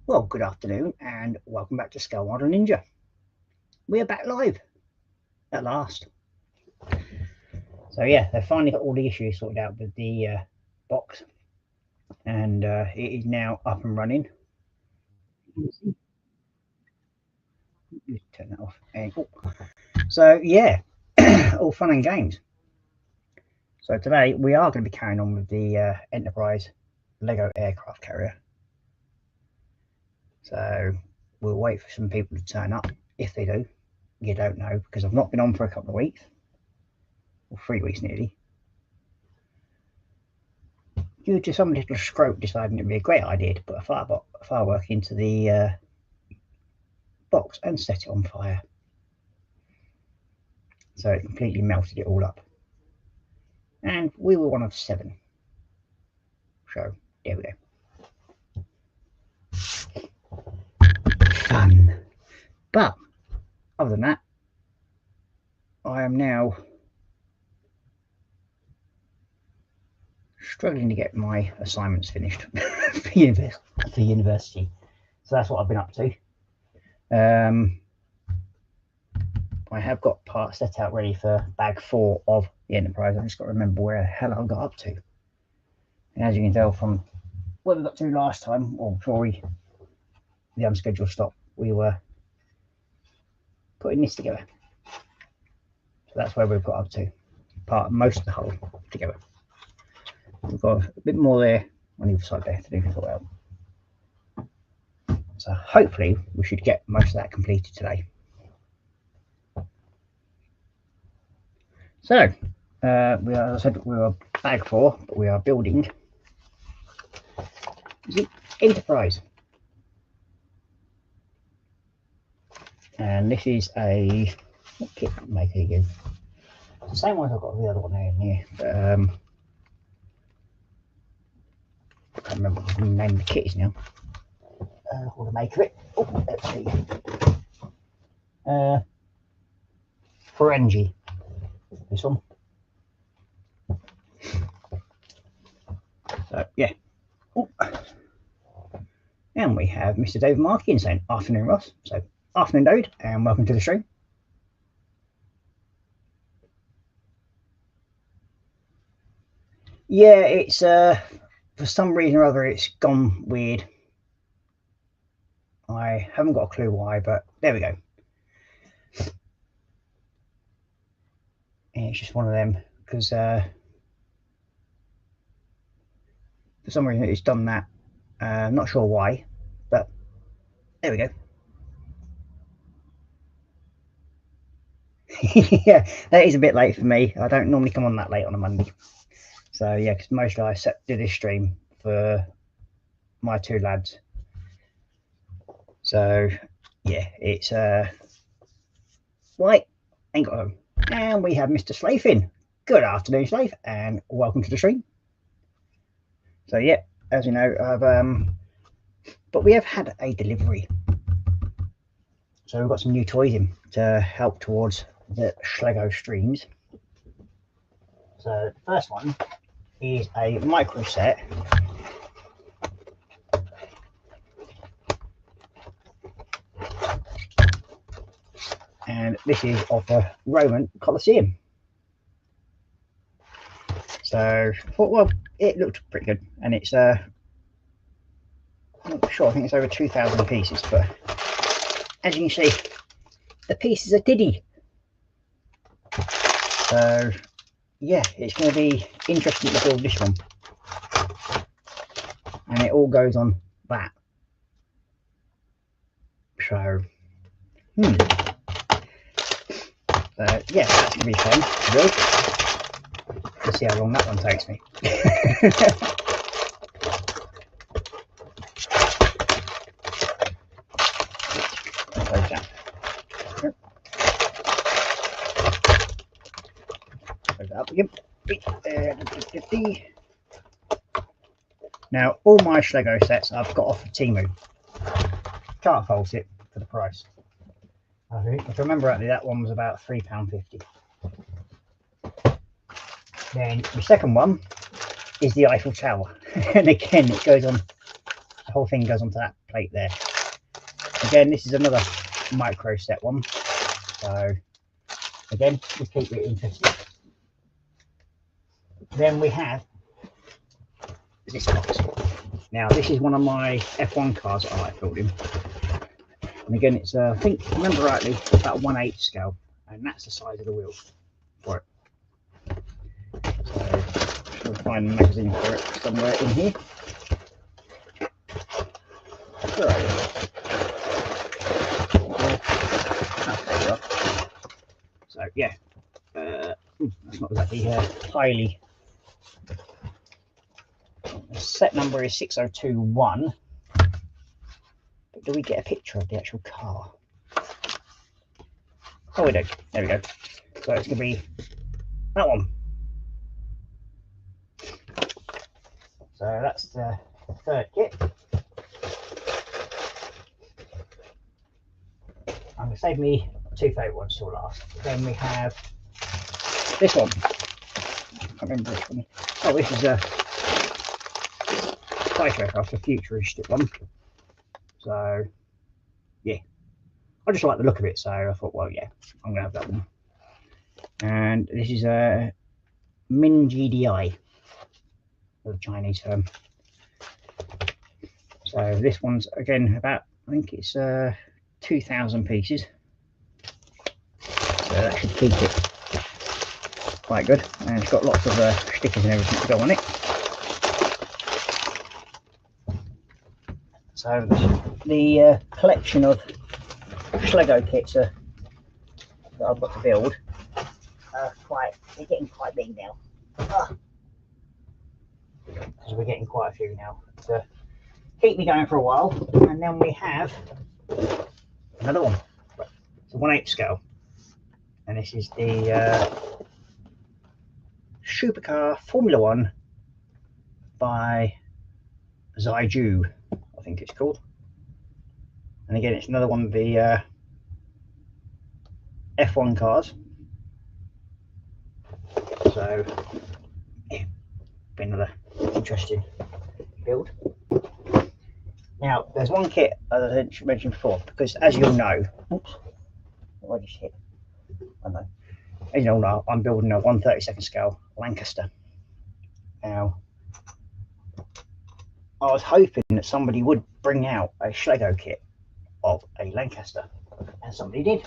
Well, good afternoon and welcome back to Scale Model Ninja. We are back live at last. So yeah, they finally got all the issues sorted out with the box, and it is now up and running. Turn that off. And, so yeah, all fun and games. So today we are going to be carrying on with the Enterprise Lego aircraft carrier. So we'll wait for some people to turn up. If they do, you don't know, because I've not been on for a couple of weeks, or 3 weeks nearly, due to some little scrope deciding it would be a great idea to put a firework into the box and set it on fire. So it completely melted it all up. And we were one of 7. So there we go. Fun. But other than that, I am now struggling to get my assignments finished for university. So that's what I've been up to. I have got parts set out ready for bag 4 of the Enterprise. I've just got to remember where the hell I got up to. And as you can tell from what we got to last time, or before the unscheduled stop, we were putting this together. So that's where we've got up to. Most of the hull together. We've got a bit more there on either side there to do as well. So hopefully we should get most of that completed today. So as I said, we are bag 4, but we are building the Enterprise. And this is what kit maker again? It's the same one I've got the other one in here. But, I can't remember what the name of the kit is now. Or the maker of it. Oh, let's see. Ferengi. This one. So yeah. Ooh. And we have Mr. David Markin saying afternoon, Ross. So afternoon, David, and welcome to the show. Yeah, it's for some reason or other it's gone weird. I haven't got a clue why, but there we go. And it's just one of them, because for some reason it's done that. I'm not sure why, but there we go. Yeah, that is a bit late for me. I don't normally come on that late on a Monday. So yeah, because mostly I do this stream for my 2 lads. So yeah, it's right, ain't got home. And we have Mr. Slafe in. Good afternoon, Slafe, and welcome to the stream. So yeah, as you know, but we have had a delivery. So we've got some new toys in to help towards the Slego streams. So the first one is a micro set. And this is of the Roman Colosseum. So I thought, well, it looked pretty good, and it's I'm not sure, I think it's over 2,000 pieces, but as you can see, the pieces are diddy. So yeah, it's going to be interesting to build this one, and it all goes on that. So yeah, that's going to be fun to build. Let's see how long that one takes me. Now, all my Slego sets I've got off of Temu. Can't fault it for the price. If I remember rightly, that one was about £3.50. Then the second one is the Eiffel Tower, and again it goes on the whole thing goes onto that plate there. Again, this is another micro set one, so again, we keep it interesting. Then we have this box. Now this is one of my F1 cars that I like building, and again it's I think, if I remember rightly, about 1/8 scale, and that's the size of the wheel for it. So we'll find the magazine for it somewhere in here. So yeah, that's not exactly highly. The set number is 6021. But do we get a picture of the actual car? Oh, we do. There we go. So it's going to be that one. So that's the third kit. I'm going to save me two favourite ones till last. Then we have this one. I can't remember which one. Oh, this is a fighter aircraft, a futuristic one. So, yeah. I just like the look of it, so I thought, well, yeah, I'm going to have that one. And this is a Min GDI, the Chinese term. So this one's, again, about, I think it's 2,000 pieces. So that should keep it quite good. And it's got lots of stickers and everything to go on it. So the collection of slego kits that I've got to build are they're getting quite big now. Because we're getting quite a few now to keep me going for a while. And then we have another one. It's a 1/8 scale, and this is the Supercar Formula One by Zaiju, I think it's called. And again, it's another one of the F1 cars. So yeah, be another interesting build. Now there's one kit, as I mentioned before, because as you'll know, oops, what I just hit, I know. As you all know, I'm building a 1/32 scale Lancaster. Now I was hoping that somebody would bring out a slego kit of a Lancaster, and somebody did.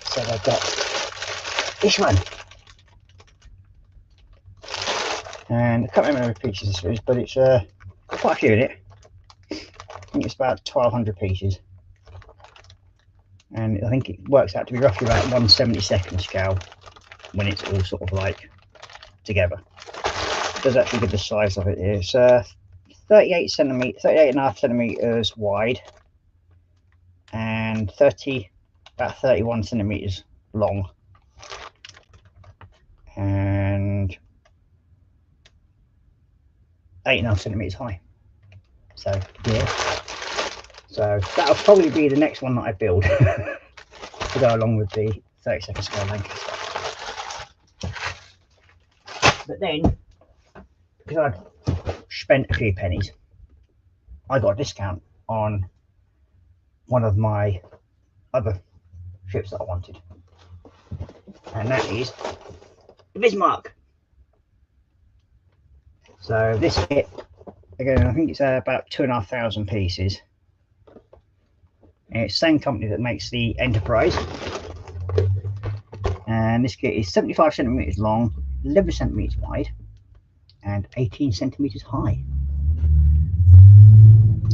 So they've got this one, and I can't remember how many pieces this is, but it's quite a few in it. I think it's about 1,200 pieces, and I think it works out to be roughly about 1/72 scale when it's all sort of like together. It does actually give the size of it here. It's 38.5 centimeters wide, and about 31 centimeters long, and 8.5 centimeters high. So yeah, so that'll probably be the next one that I build to go along with the 32nd scale Lancaster. But then, because I'd spent a few pennies, I got a discount on one of my other ships that I wanted, and that is the Bismarck. So this kit, again, I think it's about 2,500 pieces, and it's the same company that makes the Enterprise, and this kit is 75 centimeters long, 11 centimeters wide, and 18 centimeters high.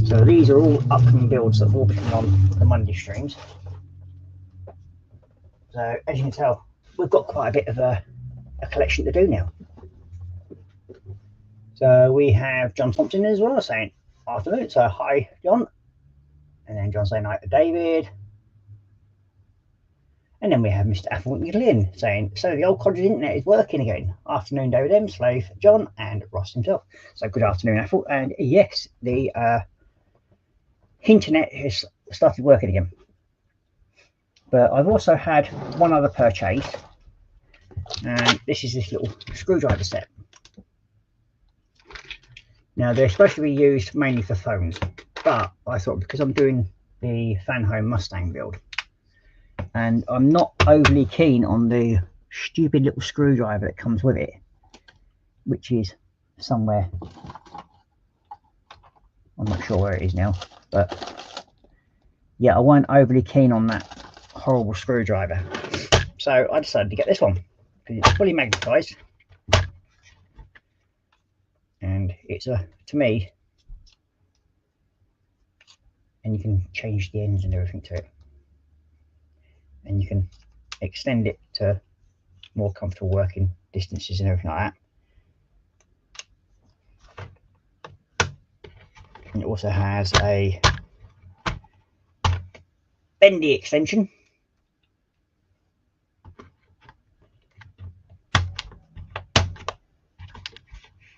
So these are all upcoming builds that will be coming on the Monday streams. So as you can tell, we've got quite a bit of a collection to do now. So we have John Thompson as well saying afternoon. So hi John, and then John saying night to David, and then we have Mr. Athelwyn saying, so the old codger's internet is working again. Afternoon David M, Slave, John, and Ross himself. So good afternoon Athel, and yes, the internet has started working again. But I've also had one other purchase, and this is this little screwdriver set. Now they're supposed to be used mainly for phones, but I thought because I'm doing the Fan Home Mustang build and I'm not overly keen on the stupid little screwdriver that comes with it, which is somewhere, I'm not sure where it is now, but yeah, I wasn't overly keen on that horrible screwdriver, so I decided to get this one because it's fully magnetized and it's to me, and you can change the ends and everything to it, and you can extend it to more comfortable working distances and everything like that. And it also has a bendy extension,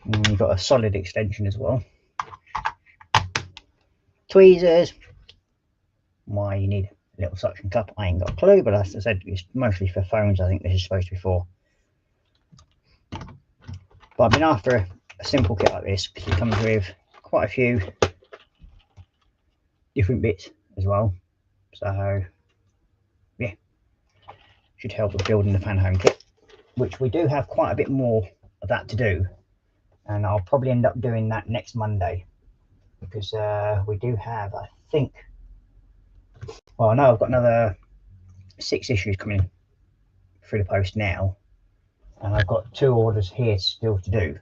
and you've got a solid extension as well. Tweezers, why you need a little suction cup I ain't got a clue, but as I said, it's mostly for phones. I think this is supposed to be for, but I've been after a simple kit like this because it comes with quite a few different bits as well, so yeah, should help with building the Fan Home kit, which we do have quite a bit more of that to do, and I'll probably end up doing that next Monday because we do have, I think, well, I know I've got another 6 issues coming through the post now, and I've got 2 orders here still to do.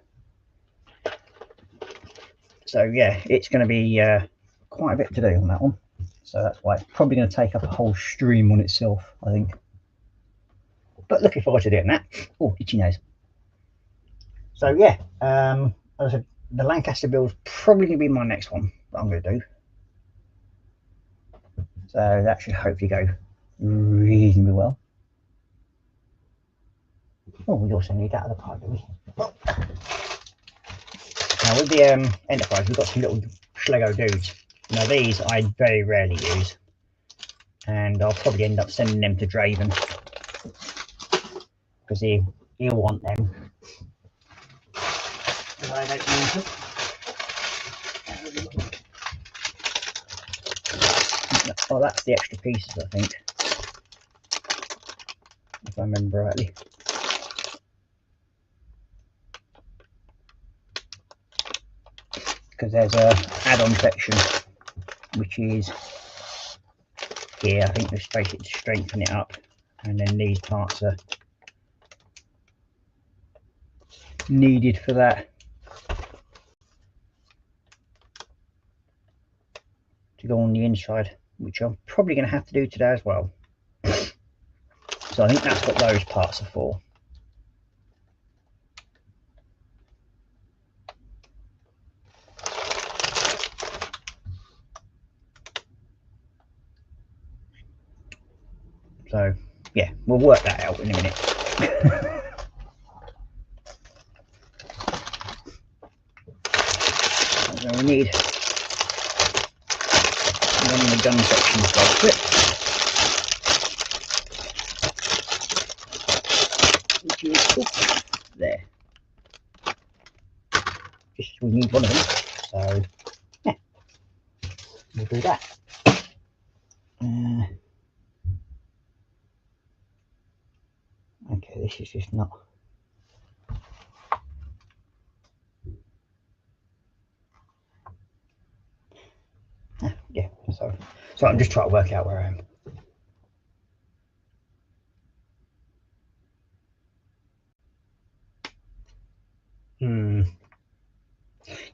So yeah, it's going to be quite a bit to do on that one. So that's why it's probably going to take up a whole stream on itself, I think. But looking forward to doing that. Oh, itchy nose. So yeah, as I said, the Lancaster build is probably going to be my next one that I'm going to do. So that should hopefully go reasonably well. Oh, we also need that other part, do we? Oh. Now with the Enterprise, we've got some little slego dudes. Now these I very rarely use, and I'll probably end up sending them to Draven because he'll want them. I don't use them. Oh, that's the extra pieces, I think, if I remember rightly. Because there's a add-on section which is here. I think this basically to strengthen it up, and then these parts are needed for that to go on the inside, which I'm probably going to have to do today as well. So I think that's what those parts are for. So yeah, we'll work that out in a minute. So we need one of the gun sections to clip, which is there. Just we need one of them, so yeah, we'll do that. Okay, this is just not. Yeah, so I'm just trying to work out where I am.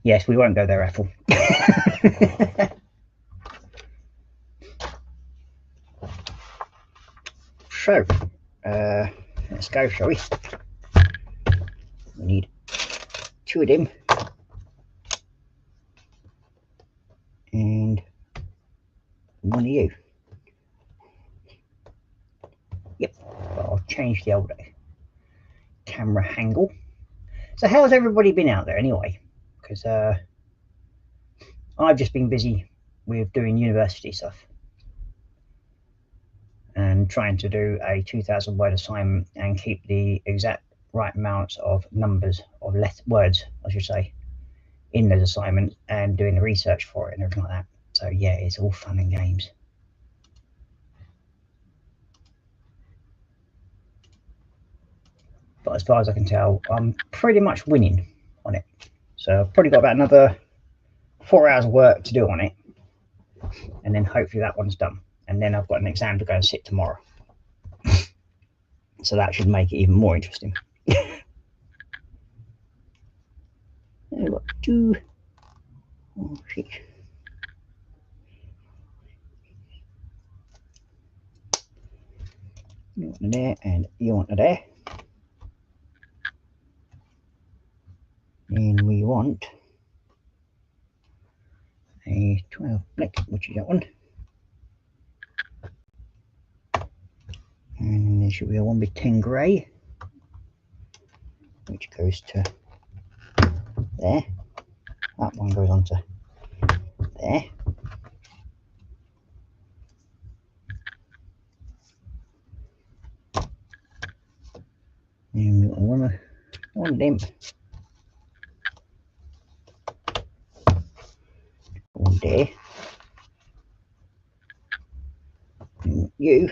Yes, we won't go there, Ethel. So, let's go, shall we? We need 2 of them and 1 of you. Yep, I'll change the old camera angle. So how's everybody been out there anyway? Because I've just been busy with doing university stuff and trying to do a 2,000 word assignment and keep the exact right amounts of numbers of words, I should say, in those assignments and doing the research for it and everything like that. So yeah, it's all fun and games. But as far as I can tell, I'm pretty much winning on it. So I've probably got about another 4 hours of work to do on it, and then hopefully that one's done. And then I've got an exam to go and sit tomorrow. So that should make it even more interesting. I've got 2. Oh shit. You want it there, and you want it there. And we want a 12 black, which is that one. And there should be a 1 big 10 grey, which goes to there. That one goes on to there. And we got one of them. One there. And you.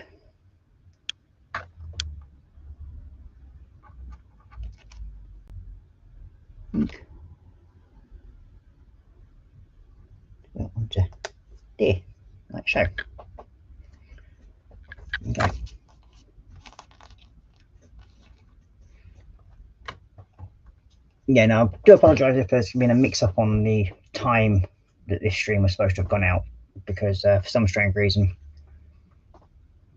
That one to there, like so. Okay. Yeah, now I do apologise if there's been a mix-up on the time that this stream was supposed to have gone out, because for some strange reason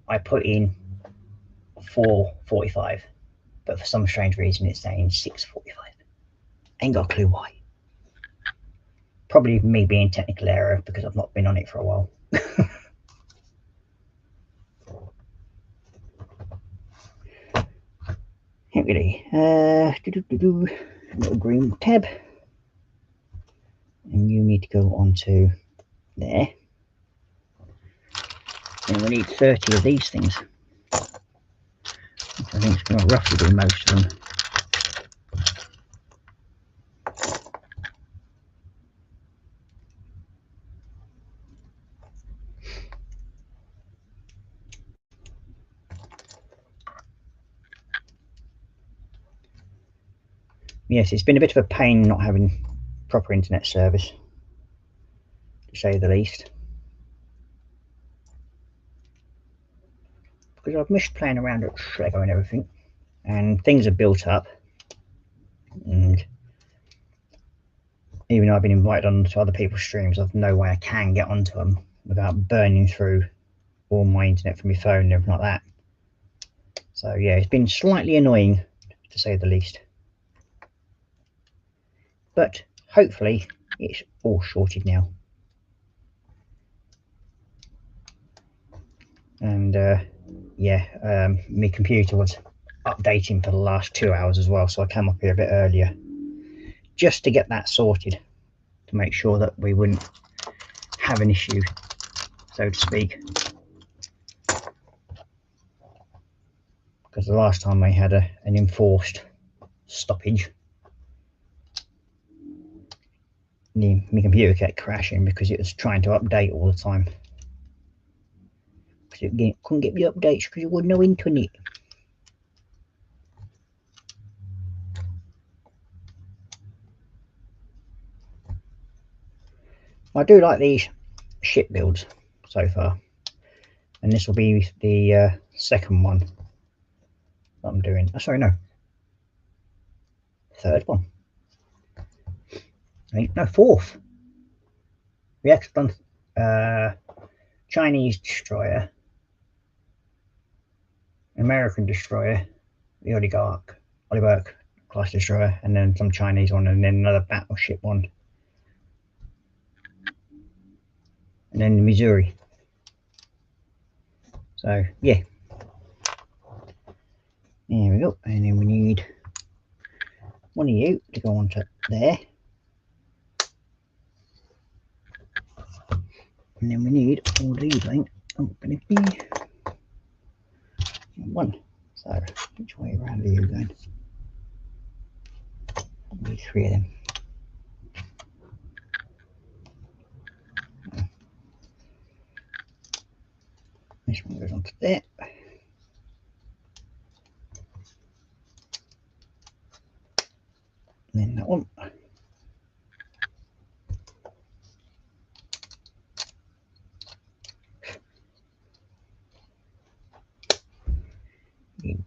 I put in 4:45, but for some strange reason it's saying 6:45. Ain't got a clue why. Probably me being technical error because I've not been on it for a while. Here we go. Little green tab, and you need to go onto there. And we need 30 of these things, which I think is going to roughly be most of them. Yes, it's been a bit of a pain not having proper internet service, to say the least, because I've missed playing around at slego and everything, and things are built up, and even though I've been invited onto other people's streams, there's no way I can get onto them without burning through all my internet from my phone and everything like that. So yeah, it's been slightly annoying, to say the least, but hopefully it's all sorted now. And yeah, my computer was updating for the last 2 hours as well, so I came up here a bit earlier just to get that sorted, to make sure that we wouldn't have an issue, so to speak, because the last time I had an enforced stoppage, my computer kept crashing because it was trying to update all the time, because it couldn't get the updates because there was no internet. I do like these ship builds so far, and this will be the second one that I'm doing. Oh, sorry, no, third one. No, fourth. We actually done Chinese destroyer, American destroyer, the oligarch class destroyer, and then some Chinese one, and then another battleship one, and then the Missouri. So yeah, there we go. And then we need one of you to go onto there, and then we need all these lines. Oh, one. So which way around are you going? Need 3 of them. This one goes onto there. And then that one.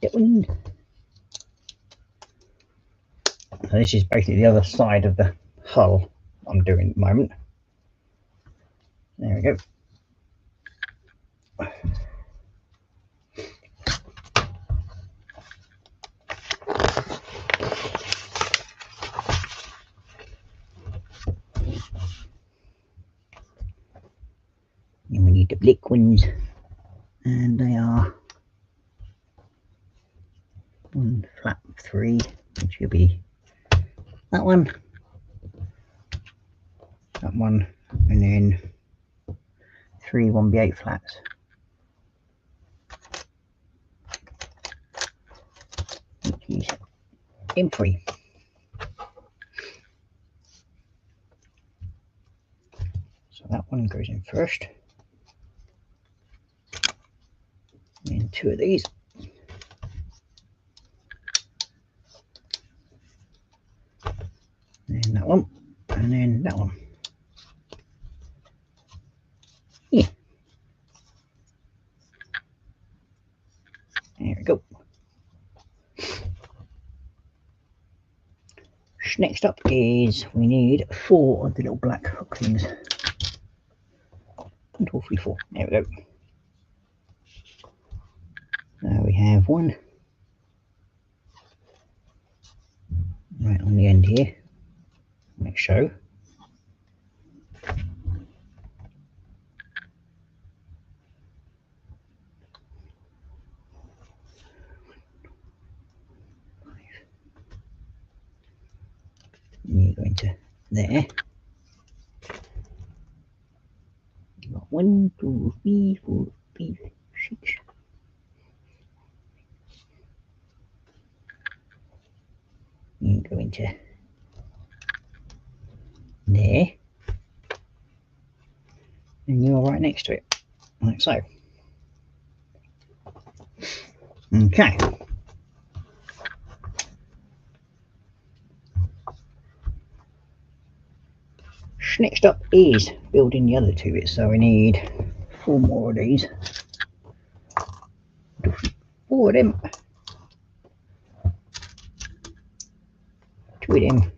That one. So this is basically the other side of the hull I'm doing at the moment. There we go. And we need the black ones, and they are 1 flap 3, which will be that one, and then 3 1/8 flats. Which is M3. So that one goes in first. And 2 of these. And then that one, and then that one. Yeah. There we go. Next up is we need 4 of the little black hook things. 1, 2, 3, 4. There we go. Now we have one right on the end here. Let's show. You go into there. You've got 1, 2, 3, 4, 5, 6. You go into there, and you're right next to it, like so. Okay. Next up is building the other 2 bits, so we need 4 more of these. 4 of them. 2 of them,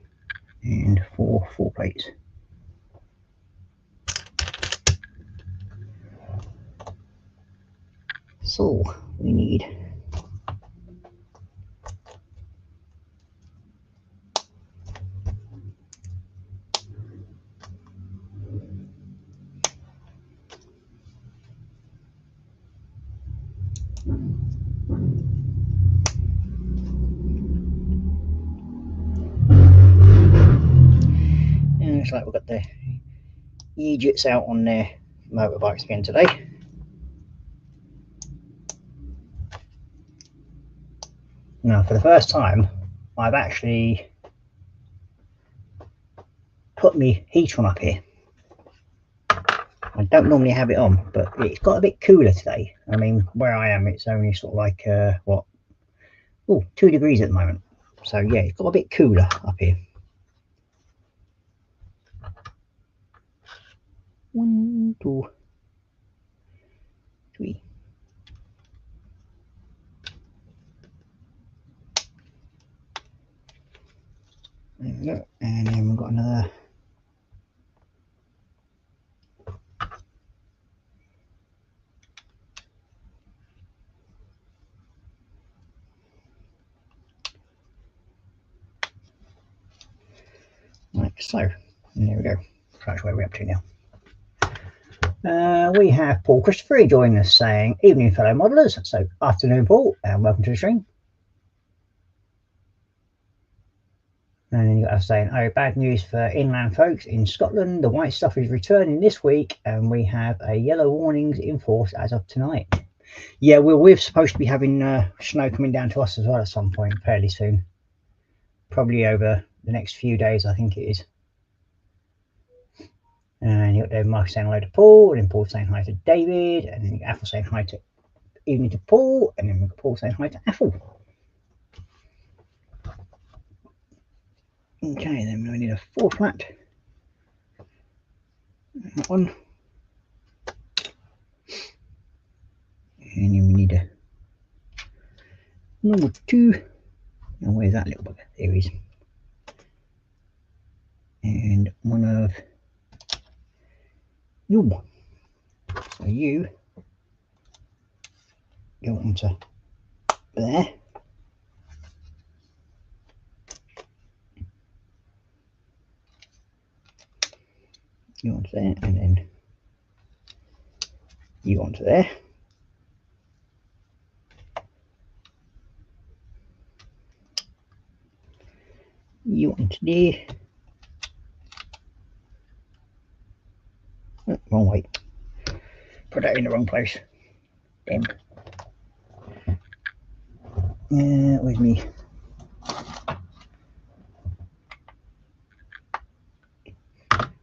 and 4 plates. So we need looks like we've got the Egypts out on their motorbikes again today. Now, for the first time, I've actually put my heater on up here. I don't normally have it on, but it's got a bit cooler today. I mean, where I am, it's only sort of like, what? Oh, 2 degrees at the moment. So yeah, it's got a bit cooler up here. 1, 2, 3. There we go. And then we've got another. Like so. And there we go. That's where we're up to now. We have Paul Christopher joining us saying, evening fellow modelers. So afternoon Paul, and welcome to the stream. And then you got us saying, oh, bad news for inland folks in Scotland. The white stuff is returning this week and we have a yellow warnings in force as of tonight. Yeah, we're supposed to be having snow coming down to us as well at some point fairly soon. Probably over the next few days, I think it is. And you've got there Mike saying hello to Paul, and then Paul saying hi to David, and then Athel saying hi to evening to Paul, and then we've got Paul saying hi to Athel. Okay, then we need a 4 flat. That one. And then we need a number 2. And where's that little bugger? There he is. And one of you. So you go onto there. You onto there, and then you onto there. You onto there. Oh, wrong way. Put that in the wrong place. Damn. Where's me?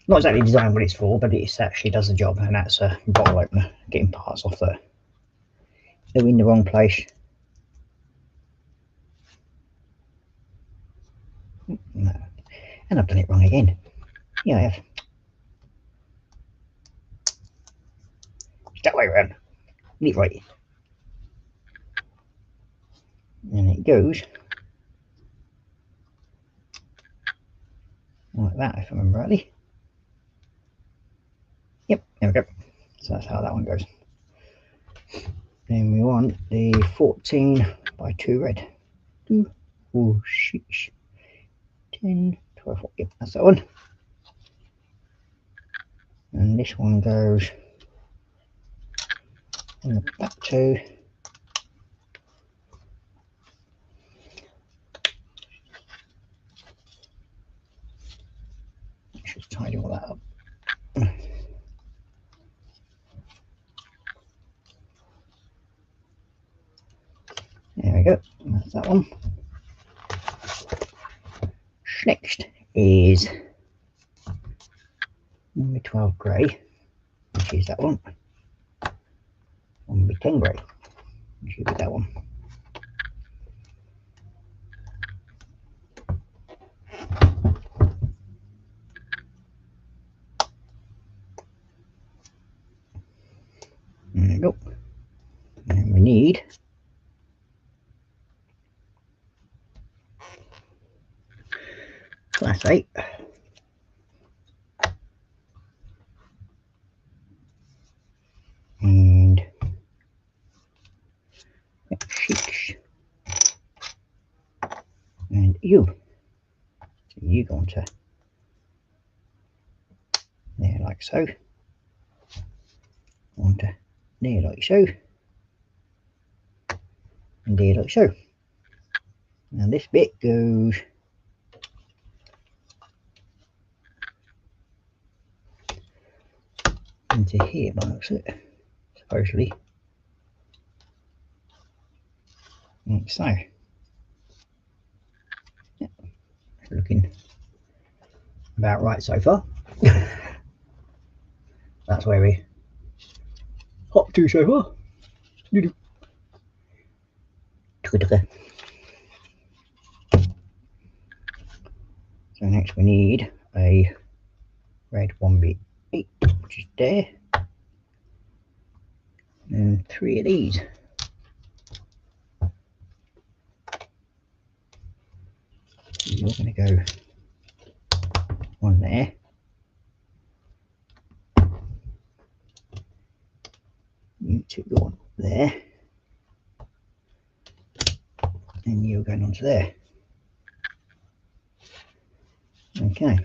Not exactly designed what it's for, but it actually does the job, and that's a bottle opener, getting parts off there. They're in the wrong place. No. And I've done it wrong again. Yeah, I have. That way around. Leave right. And it goes like that, if I remember rightly. Yep, there we go. So that's how that one goes. Then we want the 14 by 2 red. 2, 4, 6, 10, 12. Yep, that's that one. And this one goes on the back 2. Just tidy all that up. There we go. That's that one. Next is number 12 grey, which is that one. Number 10 grey, which should be that one. There we go. And we need class 8. And 6. And you. So you go onto there like so. Onto there like so. And there like so. Now this bit goes into here by the looks of it, supposedly. Like so. Yeah, looking about right so far. That's where we hop to so far. So next we need a red 1B8, which is there, and 3 of these. You're going to go on there. You two go on there. And you're going onto there. Okay.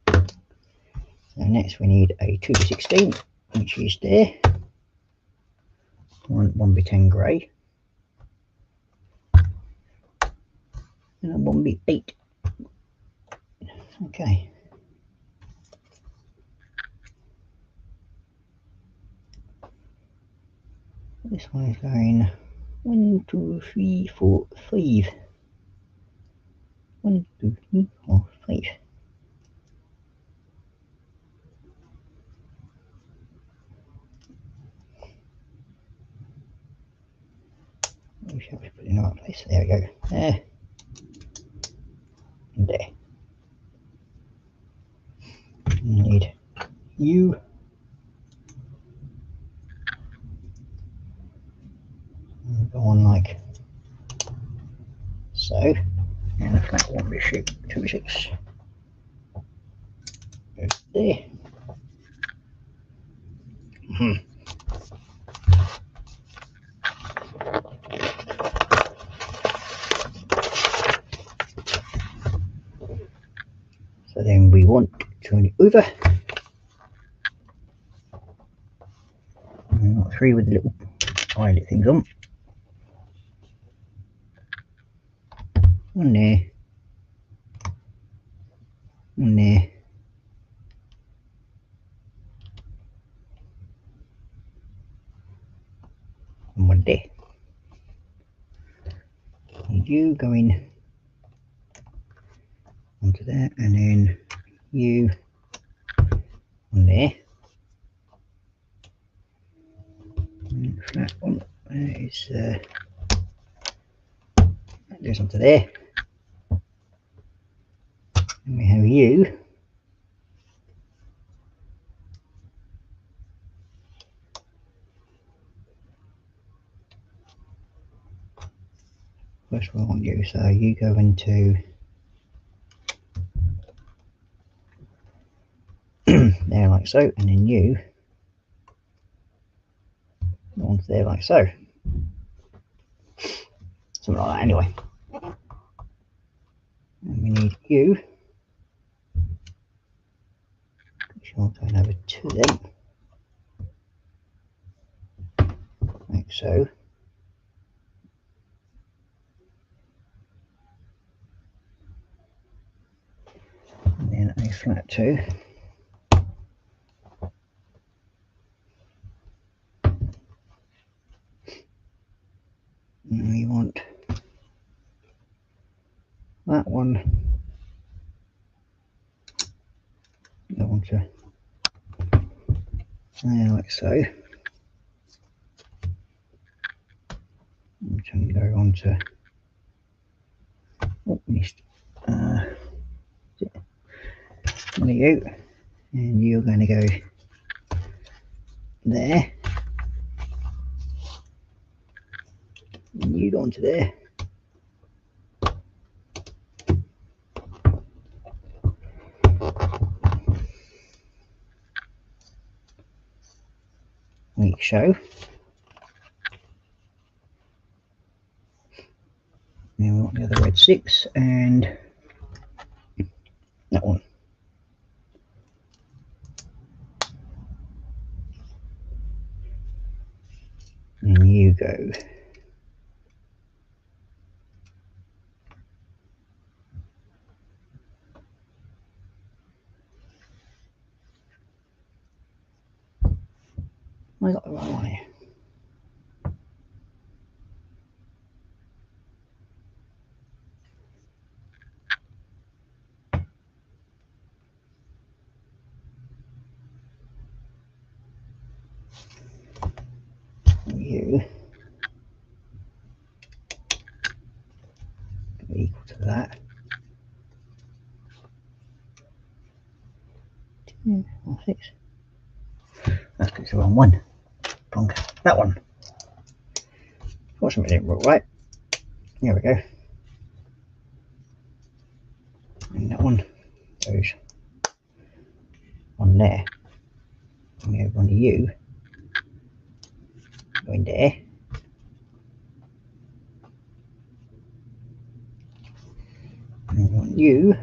So next we need a 2B16, which is there. 1B10 grey. And a 1B8. Okay. This one is going 1, 2, 3, 4, 5. 1, 2, 3, 4, 5. we shall put it in the right place. There we go. There. And there. You need you. And go on like so. And the flat one be shape 2/6. Goes there. So then we want to turn it over. And we've got 3 with the little eyelet things on. One there. One there. And one there. And you go in onto there, and then you on there. And flat one is that goes onto there. And we have you first one on you, so you go into there like so, and then you go onto there like so. Something like that anyway. And we need you. Sure, going over to them. Like so. And then a flat 2. And we want that one go onto there like so. And can go on to missed one of you, and you're going to go there, and you go onto there, like so. Now we want the other red 6 and that one. And you go I got the right one here. You equal to that. 2, 4, 6. That's because it's the wrong one. Wrong. That one. Fortunately, it didn't work right. Here we go. And that one goes on there. And we have one of you going there. And we want you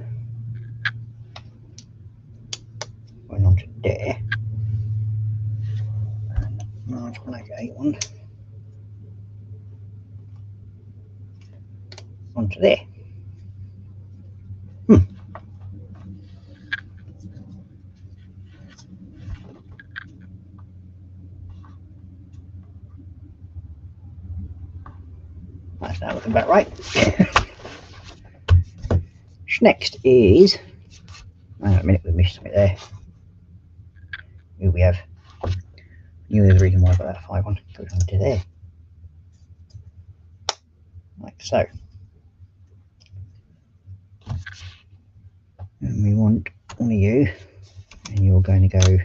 going on to there. And large black 8 one onto there. That's now looking about right. Next is, hang on a minute, we missed something there. Here we have, you know the reason why I got that 5 one goes on to there. like so. And we want one of you, and you're going to go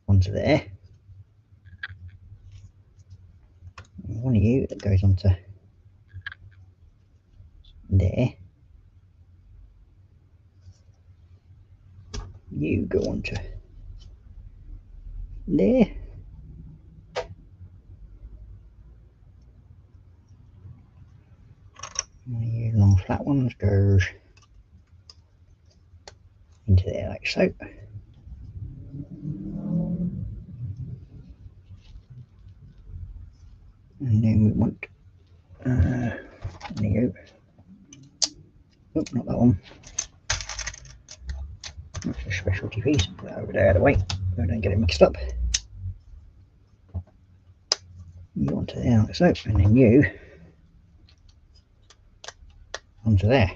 onto there. And one of you that goes onto there. You go onto there. One of you long flat ones goes into there like so. And then we want one of you. Oh, not that one. That's a specialty piece. Put that over there out of the way so I don't get it mixed up. You onto there like so, and then you onto there.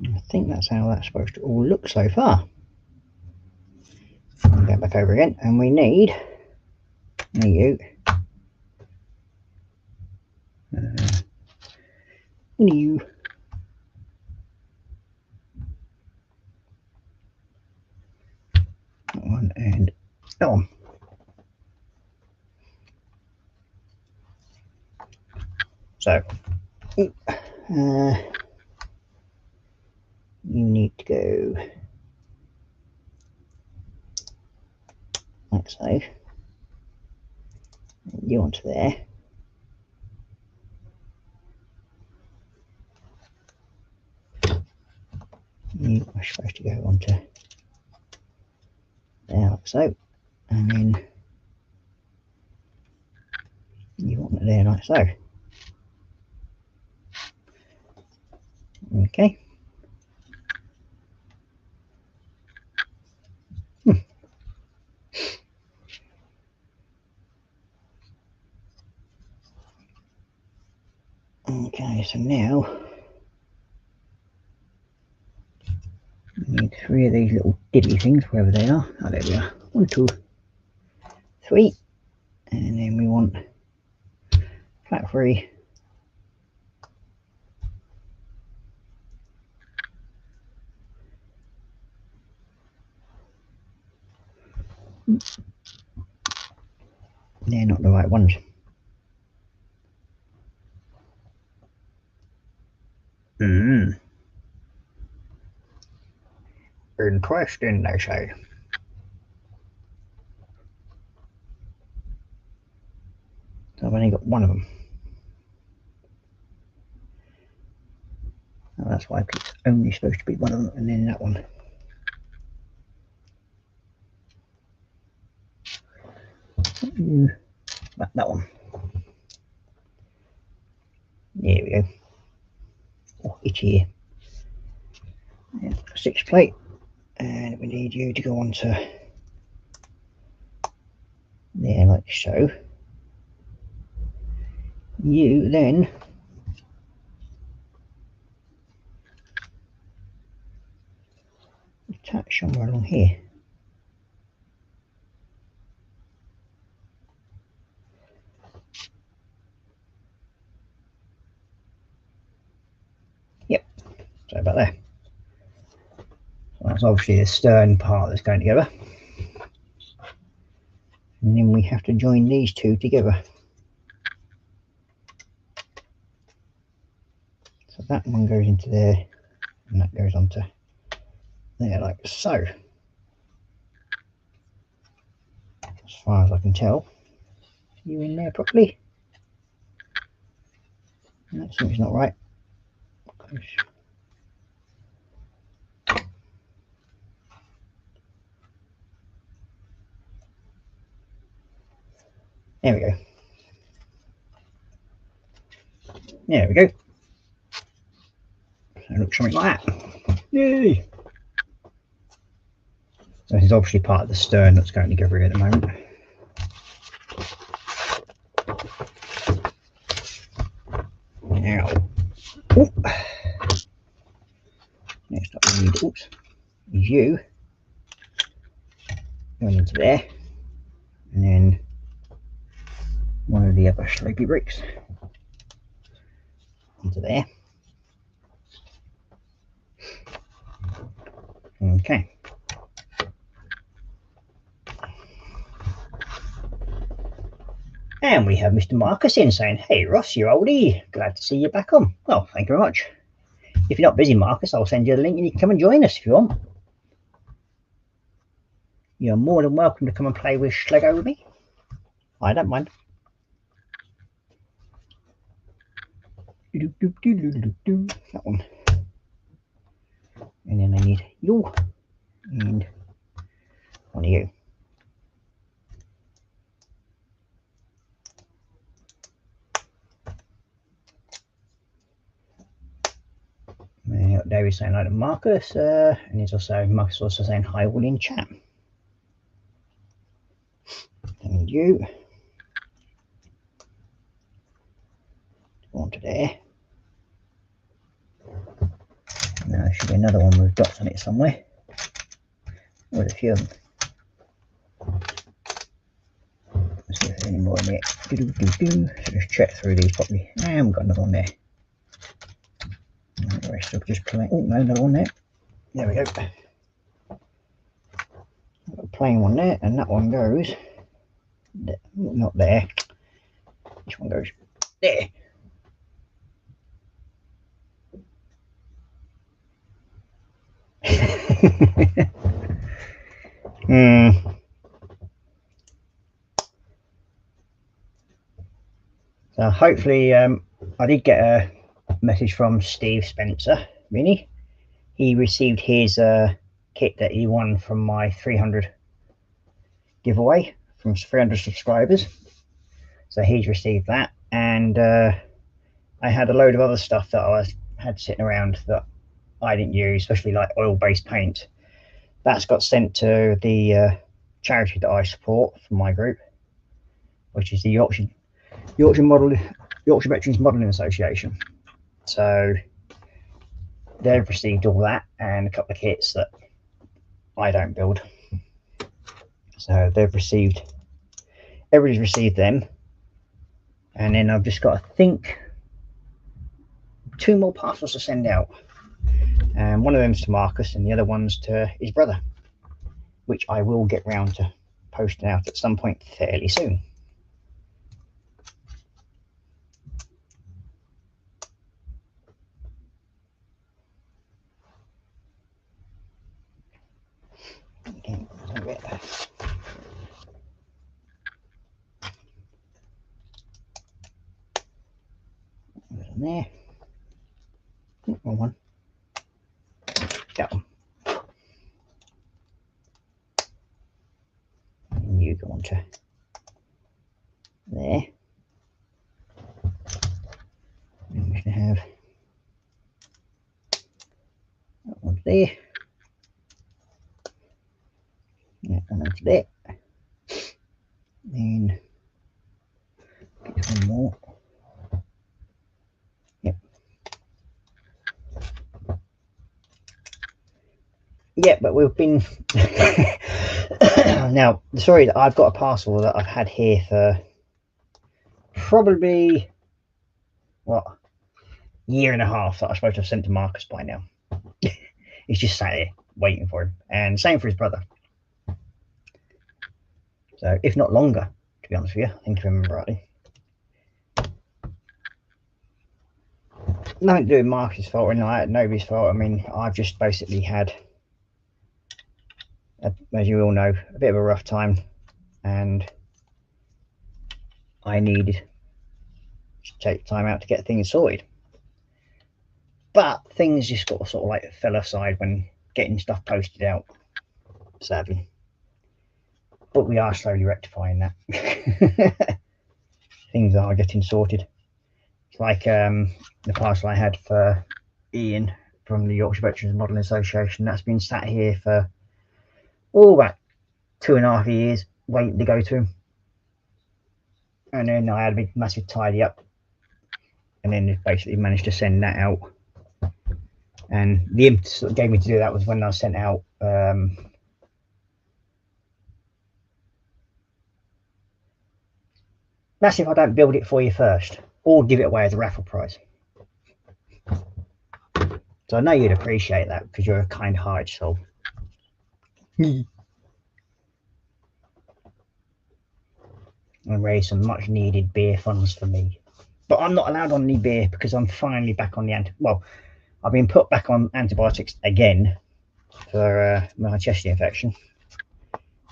I think that's how that's supposed to all look so far. I'll go back over again, and we need you. You. That one and that one. So, you need to go like so. You onto there. You are supposed to go onto there like so, and then you want it there like so. Okay. Okay, so now we need 3 of these little diddly things, wherever they are. Oh, there we are. 1, 2, 3, and then we want flat 3. They're not the right ones. Interesting, they say. So I've only got one of them. Oh, that's why it's only supposed to be one of them, and then that one. That one. There we go. Oh, itchy here. Yeah, 6 plate, and we need you to go onto there like so. You then attach somewhere along here. Yep, so about there. So that's obviously the stern part that's going together. And then we have to join these two together. So that one goes into there, and that goes onto there like so. As far as I can tell, you in there properly? No, something's not right. There we go. There we go. So it looks something like that. Yay! So this is obviously part of the stern that's going together here at the moment. Now, next up we need, oops, is you going into there, and then one of the other slopey bricks onto there. Okay. And we have Mr. Marcus in saying, "Hey Ross, you oldie, glad to see you back on." Well, thank you very much. If you're not busy, Marcus, I'll send you the link and you can come and join us if you want. You're more than welcome to come and play with Slego with me. I don't mind. That one. And then I need you and one of you. David's saying hi to Marcus, and he's also Marcus also saying hi all in chat. And you onto there. Now there should be another one with dots on it somewhere. With a few of them. Let's see if there's any more in there. So just check through these properly. And we've got another one there. And the rest will just play. Oh no, another one there. There we go. Got a plain one there, and that one goes there. Not there. This one goes there. So hopefully, I did get a message from Steve Spencer. Really, he received his kit that he won from my 300 giveaway from 300 subscribers. So he's received that, and I had a load of other stuff that I had sitting around that I didn't use, especially like oil-based paint. That's got sent to the charity that I support from my group, which is the Yorkshire Veterans Modelling Association. So they've received all that and a couple of kits that I don't build. So they've received, everybody's received them, and then I've just got, I think, 2 more parcels to send out, and one of them's to Marcus and the other one's to his brother, which I will get round to posting out at some point fairly soon. Okay, there. Wrong one. That one. And you go on to there. And we're going to have that one there. Yeah, and that's there. Then get one more. Yep. Yeah, but we've been now, sorry, I've got a parcel that I've had here for probably what, year and a half that I'm supposed to have sent to Marcus by now. He's just sat here waiting for him, and same for his brother. So if not longer, to be honest with you, I think if I remember rightly. Nothing to do with Marcus' fault or anything like that, nobody's fault. I mean, I've just basically had, as you all know, a bit of a rough time, and I needed to take time out to get things sorted. But things just got sort of like fell aside when getting stuff posted out, sadly. But we are slowly rectifying that. Things are getting sorted. It's like the parcel I had for Ian from the Yorkshire Veterans Modelling Association, that's been sat here for about 2.5 years waiting to go to him. And then I had a big massive tidy up, and then basically managed to send that out. And the impetus that gave me to do that was when I sent out That's if I don't build it for you first, or give it away as a raffle prize. So I know you'd appreciate that because you're a kind-hearted soul. And raise some much-needed beer funds for me. But I'm not allowed on any beer because I'm finally back on the well, I've been put back on antibiotics again for my chest infection,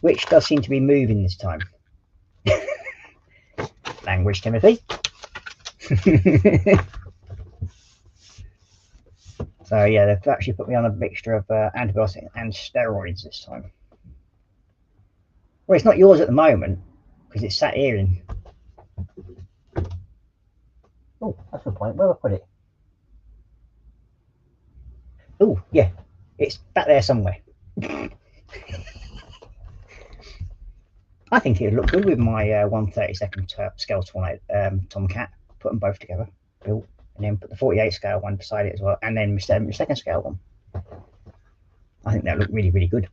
which does seem to be moving this time. Language, Timothy. So yeah, they've actually put me on a mixture of antibiotics and steroids this time. Well, it's not yours at the moment because it's sat here in. Oh, that's the point. Where have I put it? Oh, yeah, it's back there somewhere. I think it would look good with my 1/32 scale Tomcat. Put them both together, built, and then put the 48 scale one beside it as well, and then my second scale one. I think that looked really, really good.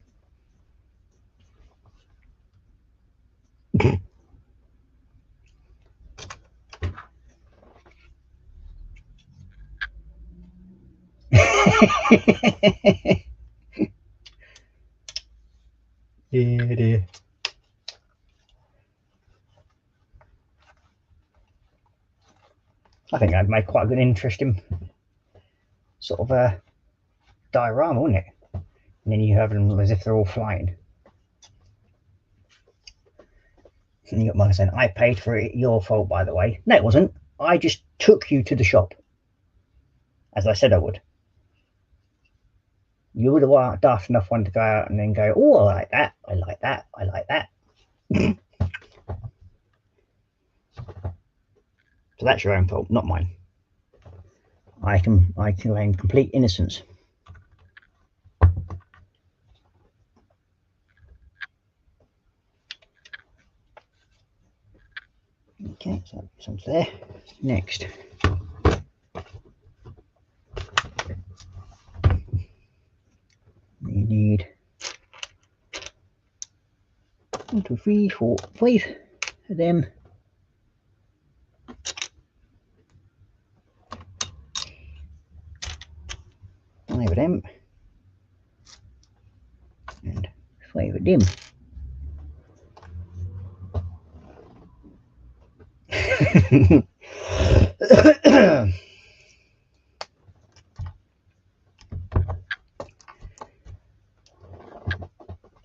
Dear. I think that'd make quite a good, interesting sort of a diorama, wouldn't it? And then you have them as if they're all flying. And you got Mike saying, "I paid for it. Your fault, by the way." No, it wasn't. I just took you to the shop, as I said I would. You would have daft enough one to go out and then go, "Oh, I like that. I like that. I like that." So that's your own fault, not mine. I claim complete innocence. Okay, so this one's there. Next. You need 1, 2, 3, 4, 5 of them. 5 of them. And 5 of them.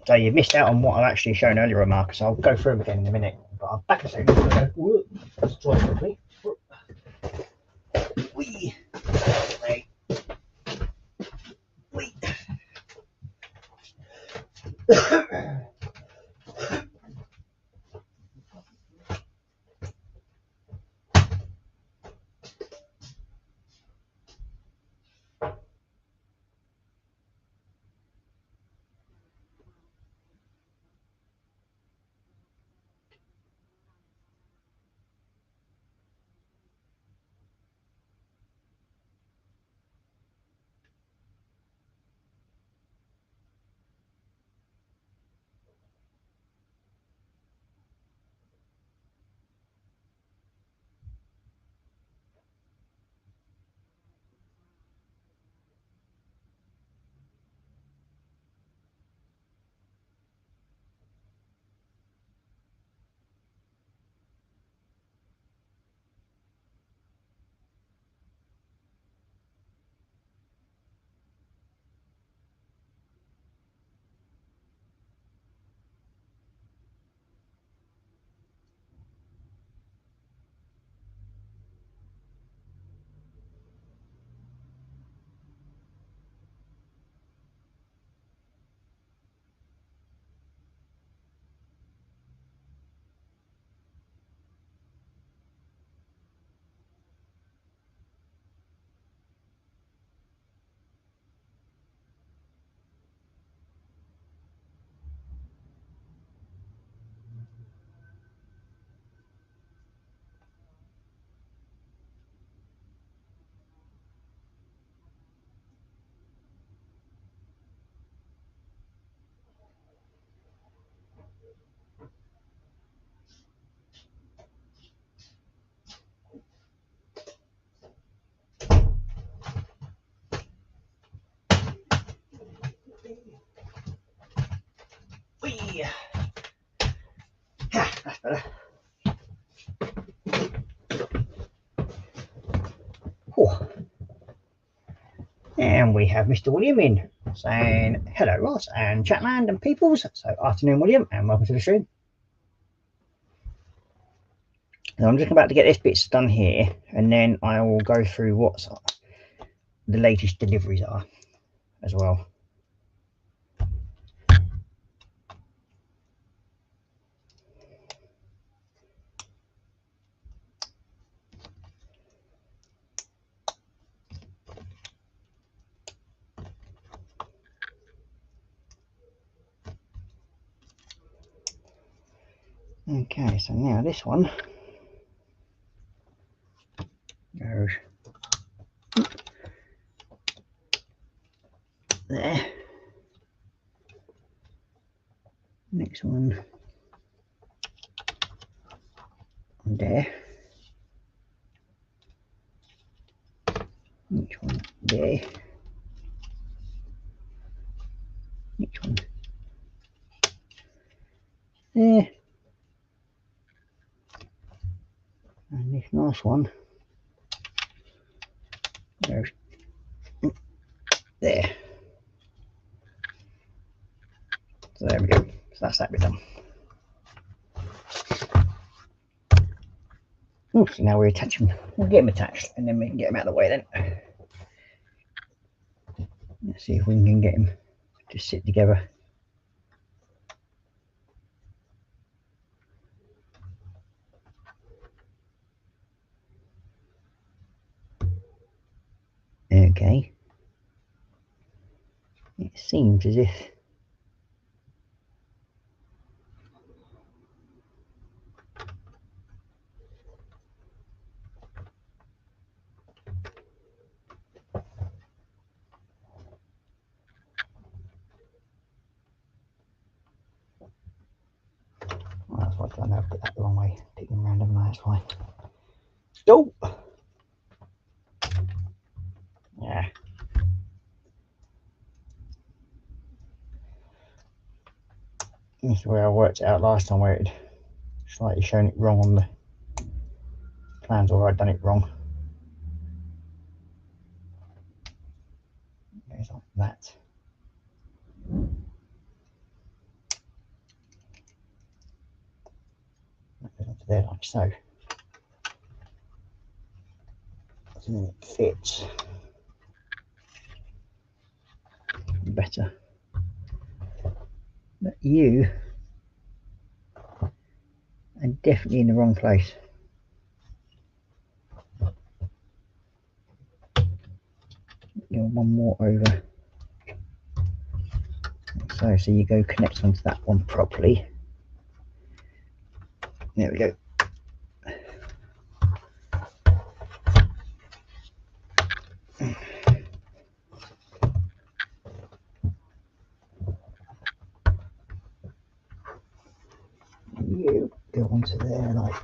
So you missed out on what I've actually shown earlier, Marcus. I'll go through them again in a minute. But I'm back a second. Let's try quickly. Wee. Right. Wee. Yeah, that's better. Oh. And we have Mr. William in saying hello Ross and Chatland and peoples. So afternoon William and welcome to the stream. Now I'm just about to get this bit done here and then I will go through what the latest deliveries are as well. Okay, so now this one goes there. Next one there. Next one there. Next one there. And this nice one goes there. So there we go. So that's that bit done. Oh, so now we attach them. We'll get them attached and then we can get them out of the way then. Let's see if we can get them to sit together. Okay. It seems as if that's why I know I've put that the wrong way. Pick them around, haven't I? That's why. Oh! Yeah. This is where I worked it out last time, where it slightly shown it wrong on the plans, or I'd done it wrong. It's like that. That goes onto there like so. So then it fits better. But you are definitely in the wrong place. You're one more over. So you go connect onto that one properly. There we go. You go onto there like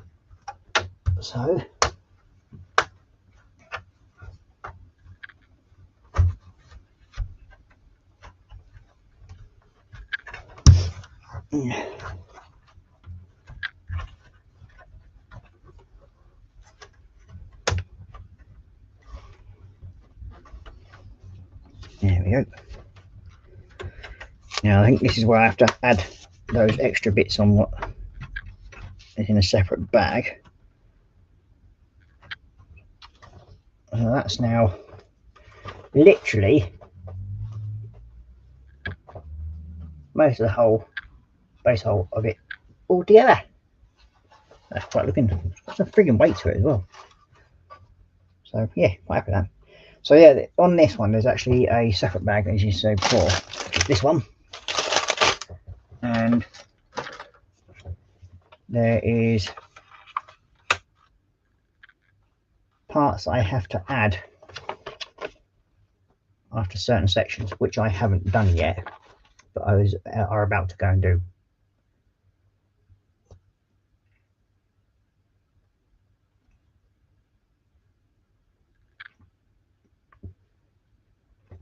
so. There we go. Now I think this is where I have to add those extra bits on what is in a separate bag. So that's now literally most of the whole base hole of it all together. That's quite looking. Got some frigging weight to it as well. So yeah, quite happy with that. So yeah, on this one there's actually a separate bag, as you said before. This one, and there is parts I have to add after certain sections, which I haven't done yet, but are about to go and do.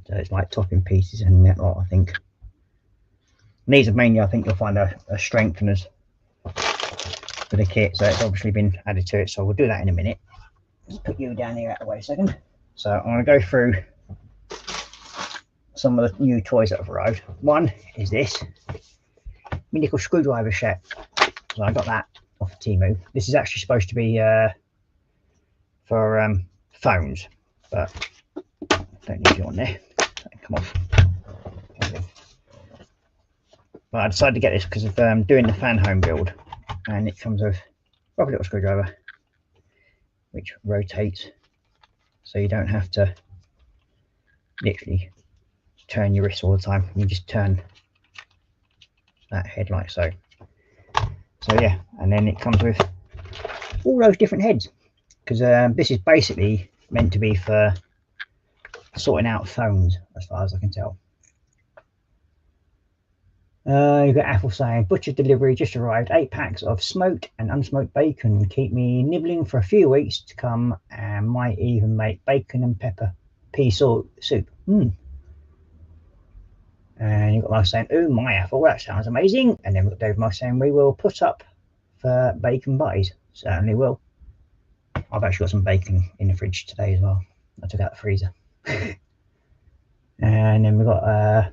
So it's like topping pieces and that lot, I think. These are mainly, I think you'll find, a strengtheners for the kit, so it's obviously been added to it, so we'll do that in a minute. Let's put you down here out of the way a second. So I'm going to go through some of the new toys that have arrived. One is this mini nickel screwdriver set. So I got that off Temu. This is actually supposed to be for phones, but don't need you on there. Come on. But I decided to get this because of doing the fan home build, and it comes with a proper little screwdriver which rotates, so you don't have to literally turn your wrist all the time. You just turn that head like so. So yeah, and then it comes with all those different heads, because this is basically meant to be for sorting out phones, as far as I can tell. You've got Apple saying, butcher delivery just arrived, 8 packs of smoked and unsmoked bacon. Keep me nibbling for a few weeks to come, and might even make bacon and pepper pea soup. And you've got Mike saying, oh my Apple, that sounds amazing. And then we've got Dave Mike saying, we will put up for bacon butties. Certainly will. I've actually got some bacon in the fridge today as well. I took out the freezer. And then we've got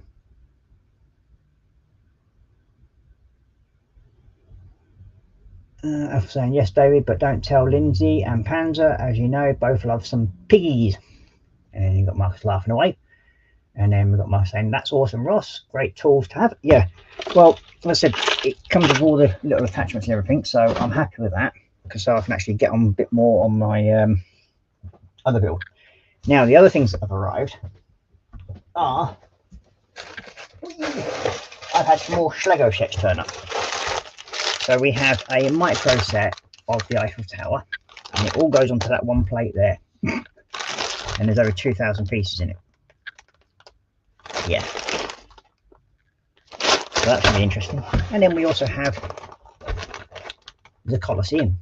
Apple saying, yes David, but don't tell Lindsay and Panzer, as you know both love some piggies. And then you've got Marcus laughing away. And then we've got Mark saying, that's awesome, Ross. Great tools to have. Yeah, well, as I said, it comes with all the little attachments and everything, so I'm happy with that, because so I can actually get on a bit more on my other build. Now, the other things that have arrived are, I've had some more slego sets turn up. So we have a micro set of the Eiffel Tower, and it all goes onto that one plate there. And there's over 2,000 pieces in it. Yeah, so that's really interesting. And then we also have the Colosseum,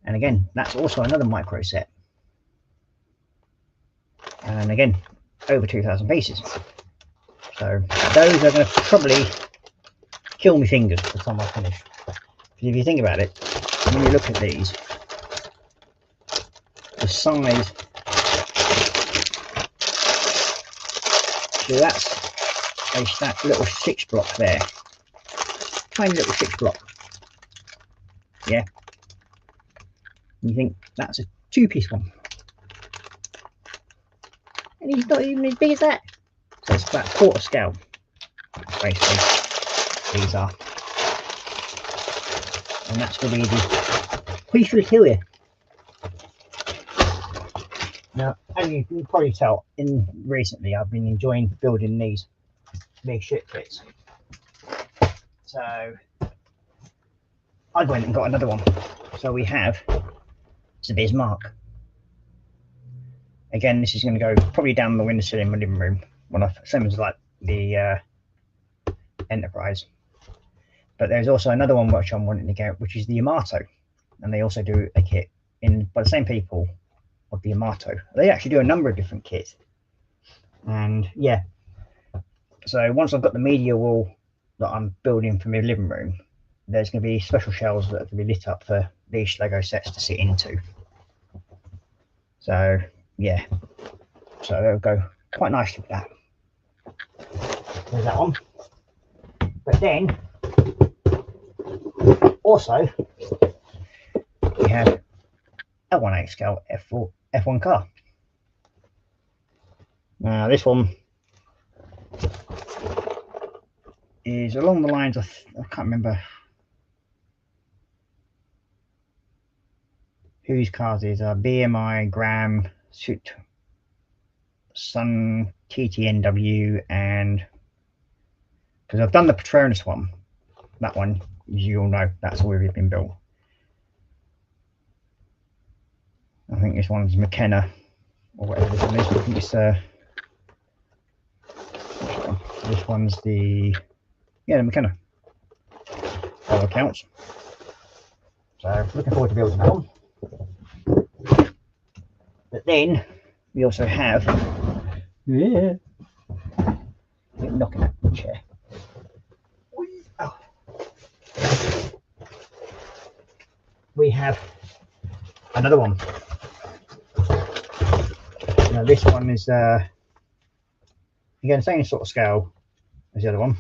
and again that's also another micro set, and again over 2,000 pieces. So those are going to probably kill me fingers by the time I finish. If you think about it, when you look at these, the size, so that's that little 6 block there, tiny little 6 block. Yeah, you think that's a 2-piece one, and he's not even as big as that. So it's about quarter scale, basically. These are, and that's going to be the piece of here. Now, as you can probably tell, recently I've been enjoying building these big ship kits, so I went and got another one. So we have the Bismarck. Again, this is going to go probably down the windowsill in my living room, same as like the Enterprise. But there's also another one which I'm wanting to get, which is the Yamato, and they also do a kit by the same people of the Yamato. They actually do a number of different kits, and yeah. So once I've got the media wall that I'm building for my living room, there's going to be special shelves that are going to be lit up for these Lego sets to sit into. So yeah, so they'll go quite nicely with that. There's that one. But then also we have a 1/8 scale F1 car. Now this one is along the lines of, I can't remember whose cars these are, BMI, Graham, Suit, Sun, TTNW, and because I've done the Patronus one, that one, you all know, that's already been built. I think this one's McKenna, or whatever this one is. I think it's this one's the McKenna, all accounts. So looking forward to building that one. But then we also have, yeah, knocking at the chair. we have another one. Now this one is again same sort of scale as the other one,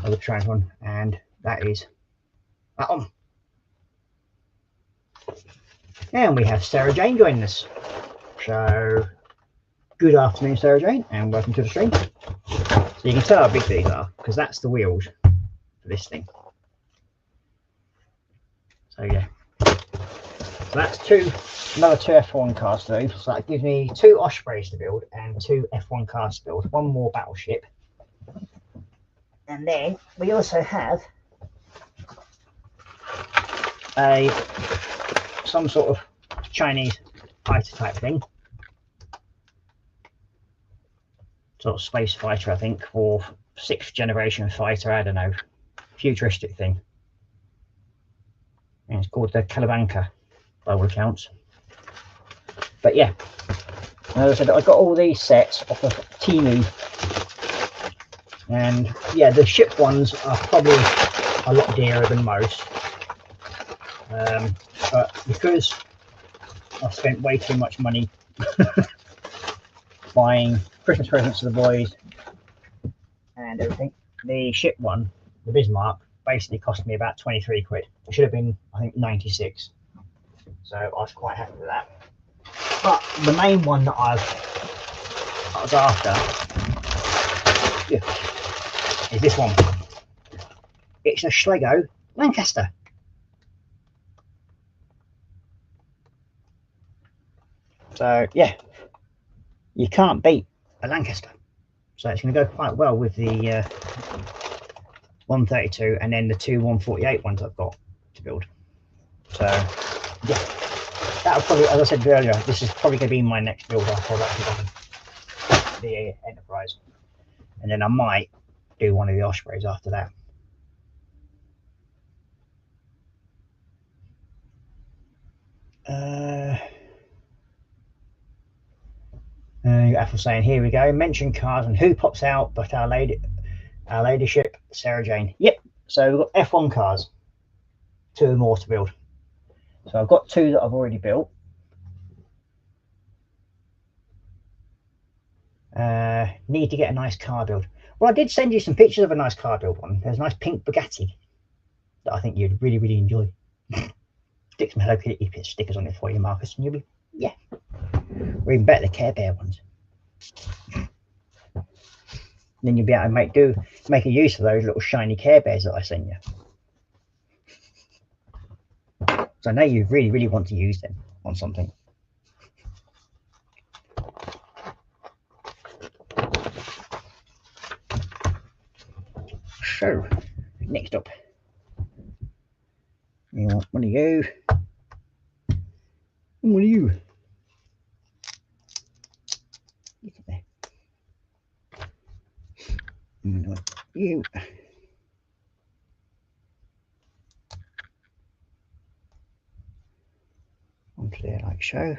the trans one, and that is that one. And we have Sarah Jane joining us. So good afternoon, Sarah Jane, and welcome to the stream. So you can tell how big these are because that's the wheels for this thing. So yeah, so that's another two F1 cars to do. So that gives me 2 Ospreys to build and 2 F1 cars to build, 1 more battleship. And then we also have some sort of Chinese fighter type thing, sort of space fighter, I think, or 6th generation fighter, I don't know, futuristic thing. And it's called the Calabanca by all accounts. But yeah, as I said, I got all these sets off of Temu, and yeah, the ship ones are probably a lot dearer than most, but because I've spent way too much money buying Christmas presents for the boys and everything, the ship one, the Bismarck, basically cost me about 23 quid. It should have been, I think, 96. So I was quite happy with that. But the main one that I was after, yeah, is this one. It's a Slego Lancaster. So yeah, you can't beat a Lancaster. So it's going to go quite well with the 132 and then the 2 148 ones I've got to build. So yeah, that'll probably, as I said earlier, this is probably going to be my next build after I've actually done the Enterprise, and then I might do one of the Ospreys after that. Apple saying, here we go, mention cars and who pops out but our ladyship Sarah Jane. Yep, so we've got F1 cars, 2 more to build. So I've got 2 that I've already built. Need to get a nice car build. Well, I did send you some pictures of a nice car build one. There's a nice pink Bugatti that I think you'd really enjoy. Stick some Hello Kitty stickers on it for you, Marcus, and you'll be, yeah, or even better, the Care Bear ones. Then you'll be able to make a use of those little shiny Care Bears that I sent you. So I know you really want to use them on something. So next up, you want one of you and one of you. Look at there. And you. Onto there like so.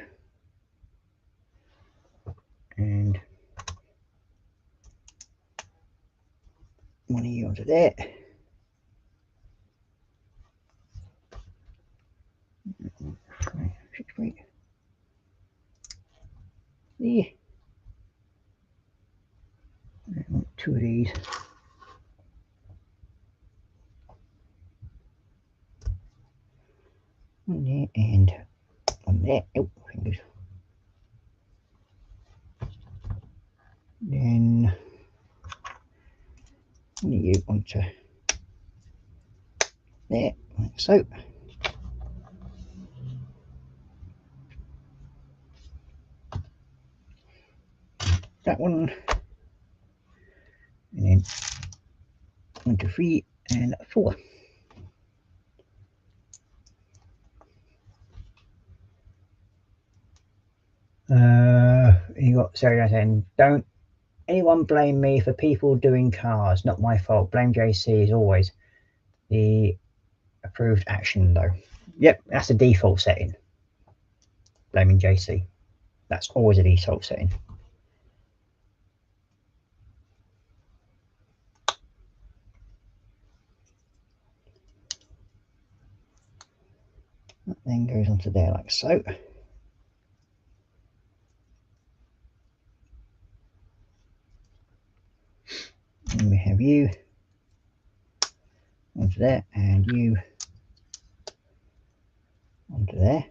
And one of you onto there. There. 2 of these. One there and one there. Oh, fingers. Then one of you onto there, like so. That one, and then 1, 2, 3, and 4. You got Sarah saying, don't anyone blame me for people doing cars, not my fault. Blame JC as always. The approved action though. Yep, that's the default setting. Blaming JC. That's always a default setting. then goes onto there like so. And we have you onto there and you onto there.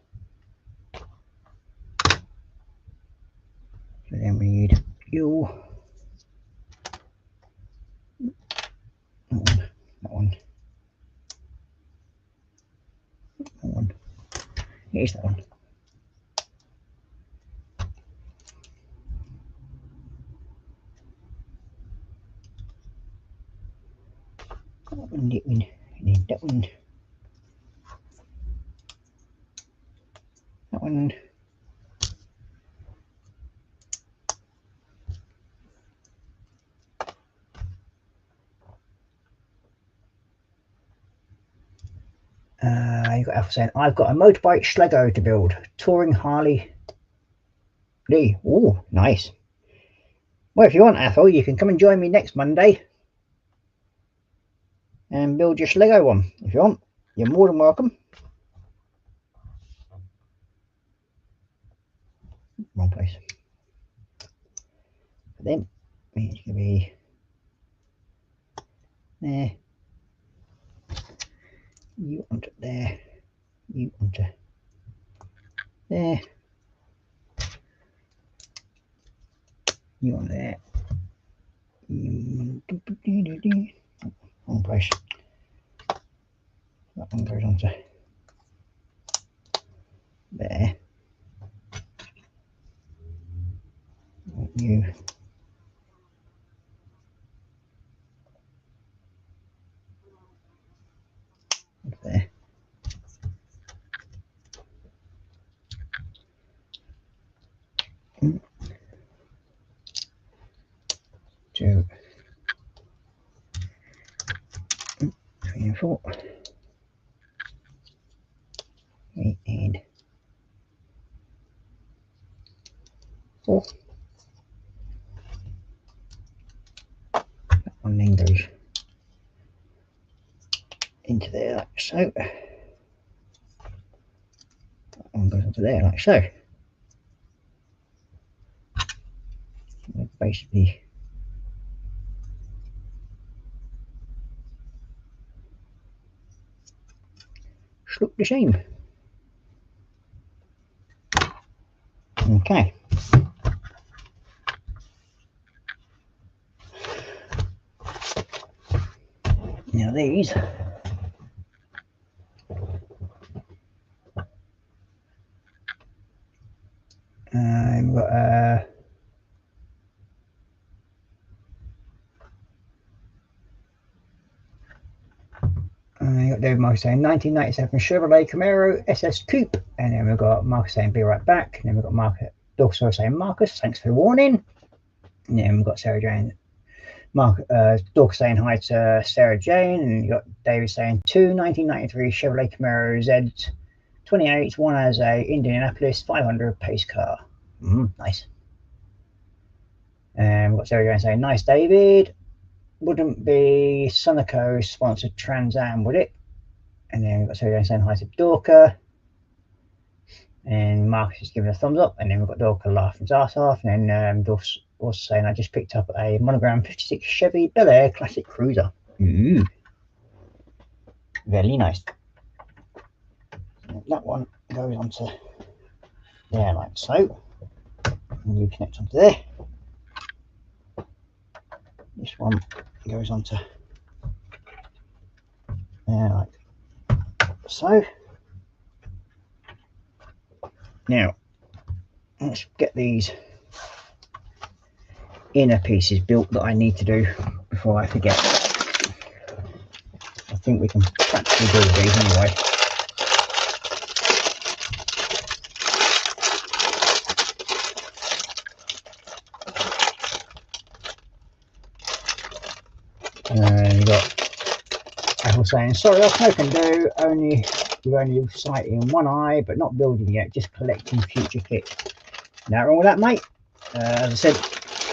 So then we need you. That one. Here's that one. We need that one. That one. You got Alpha saying, I've got a motorbike slego to build. Touring Harley Lee. Oh, nice. Well, if you want, Athel, you can come and join me next Monday and build your slego one. If you want, you're more than welcome. Wrong place. But then it's going to be there. You onto there. You onto there. You on there. Wrong place. That one goes onto there. You there. Two, 3 and 4. 8 and 4. That one then goes into there like so. That one goes into there like so. Basically look the same. Okay. Now these we've got David Marcus saying 1997 Chevrolet Camaro SS Coupe, and then we've got Marcus saying be right back, and then we've got Marcus Dorcas saying Marcus, thanks for the warning, and then we've got Sarah Jane, Dorcas saying hi to Sarah Jane, and you got David saying 1993 Chevrolet Camaro Z 28, one as a Indianapolis 500 pace car. Nice. And we've got Sarah Jane saying nice David, wouldn't be Sunoco sponsored Trans Am, would it? And then we've got Sarah Jane saying hi to Dorca. And Marcus is giving a thumbs up. And then we've got Dorca laughing his ass off. And then Dorca's also saying, I just picked up a monogram 56 Chevy Bel Air Classic Cruiser. Very nice. And that one goes onto there like so. And you connect onto there. This one goes onto there like so. Now let's get these inner pieces built that I need to do before I forget. I think we can practically build these anyway. And you got Apple saying, sorry, I can do we've only sight in one eye, but not building yet, just collecting future kit. Nothing wrong with that, mate. As I said,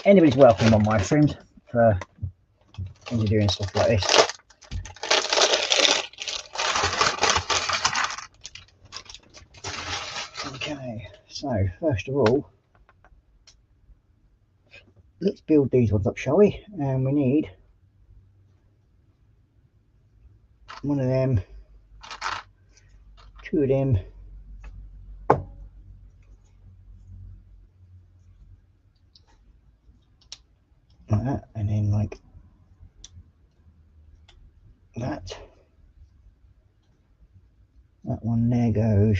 anybody's welcome on my streams for into doing stuff like this. So first of all, let's build these ones up, shall we? And we need one of them, two of them, like that, and then like that. That one there goes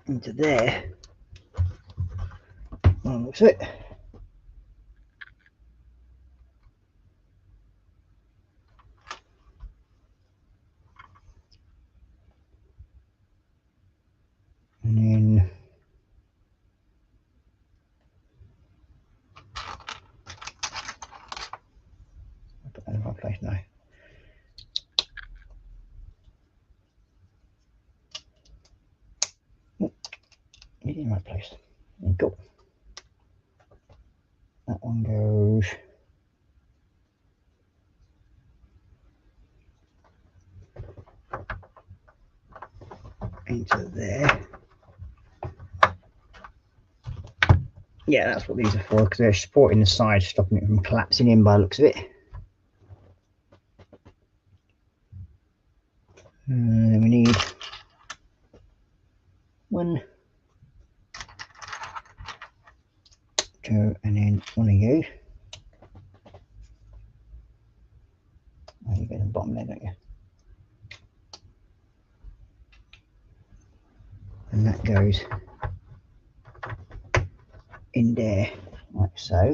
into there. Well, looks it. And then I'll put that in the right place now. Oh, it's in the right place. There you go. That one goes into there. Yeah, that's what these are for, because they're supporting the side, stopping it from collapsing in by the looks of it. Then we need one, two, and then one of you. Oh, you get the bottom there, don't you? And that goes in there, like so.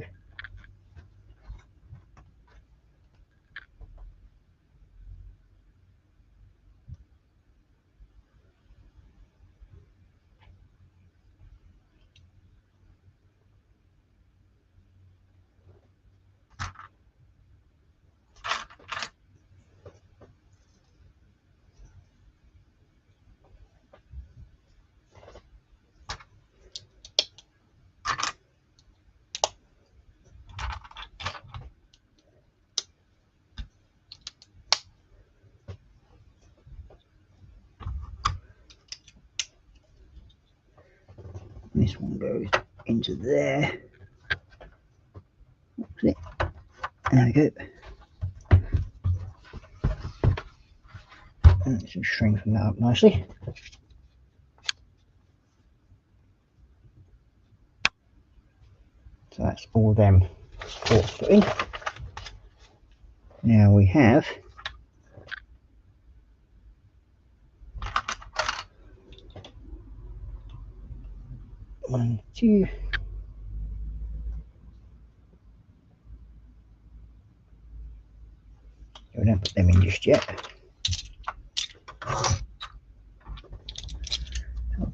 This one goes into there. There we go. And it should strengthen that up nicely. So that's all of them supports put in. Now we have one, two, we don't put them in just yet. I'll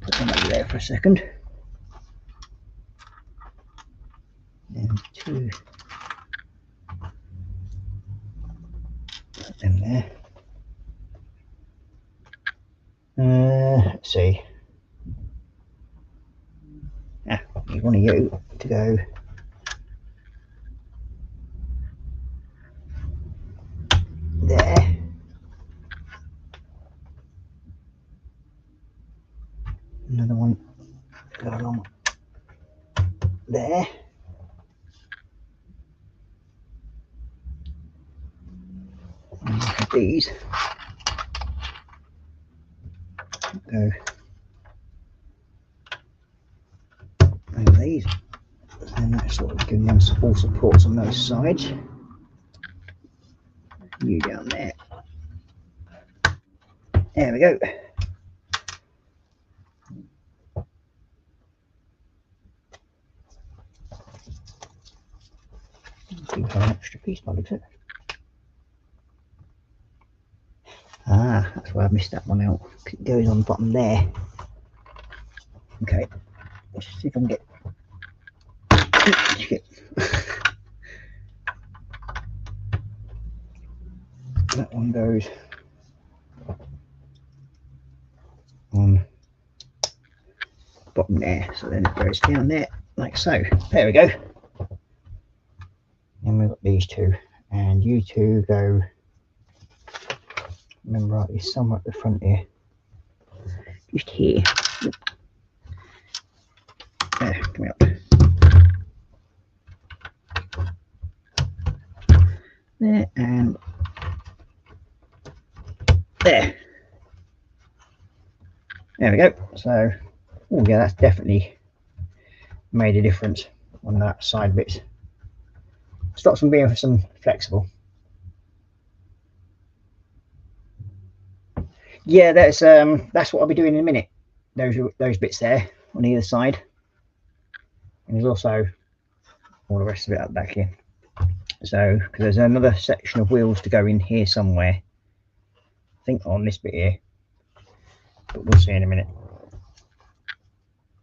put them over there for a second. And two, put them there. Let's see. Need one of you to go there. Another one go along there. And look at these. Go over these. And that's sort of giving them full supports on those sides. You down there. There we go. Do have an extra piece by the looks of it. Ah, that's why I missed that one out. It goes on the bottom there. Okay, let's see if I can get. That one goes on bottom there, so then it goes down there like so. There we go. And we've got these two, and you two go. Remember, right, it's somewhere at the front here. just here. There, come up. There and there. There we go. So, oh yeah, that's definitely made a difference on that side bits. Stops them being some flexible. Yeah, that's what I'll be doing in a minute. Those bits there on either side, and there's also all the rest of it up back here. So, because there's another section of wheels to go in here somewhere. I think on this bit here, but we'll see in a minute.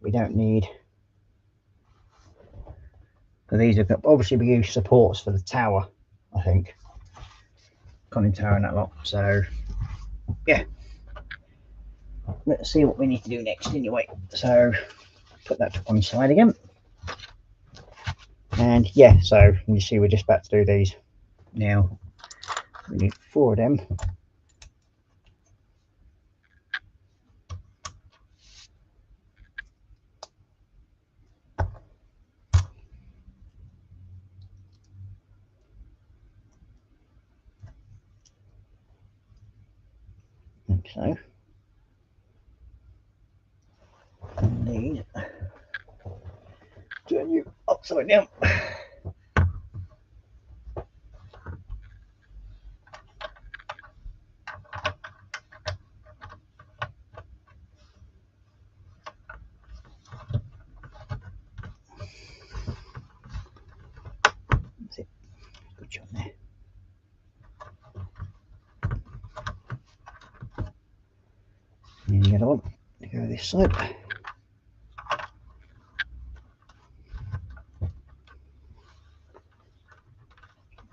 We don't need. So these are obviously we use supports for the tower, I think. Conning tower and that lot. So yeah. Let's see what we need to do next anyway. So put that to one side again. And yeah, so you see we're just about to do these now. We need 4 of them. Like so. And these turn you upside down. That's it. Good job there. And the other one to go this side.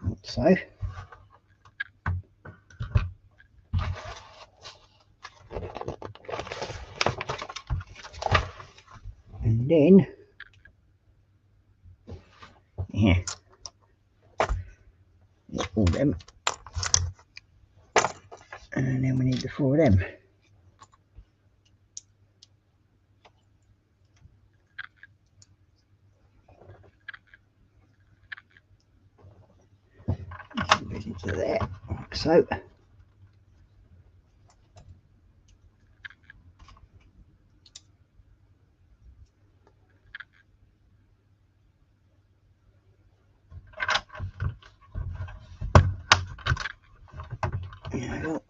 Like so. And then yeah, all them, and then we need the 4 of them. Goes into there, like so. There we go.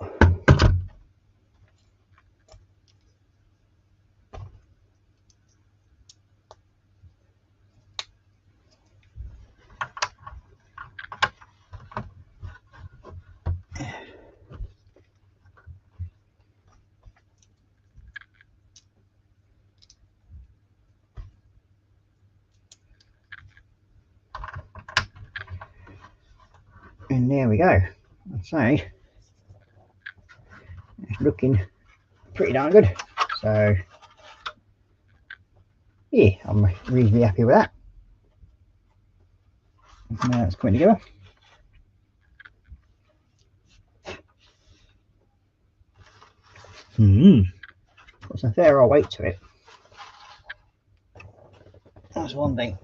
And there we go. I'd say it's looking pretty darn good. So yeah, I'm reasonably happy with that. Now it's coming together. Got some fair old weight to it. That's one thing.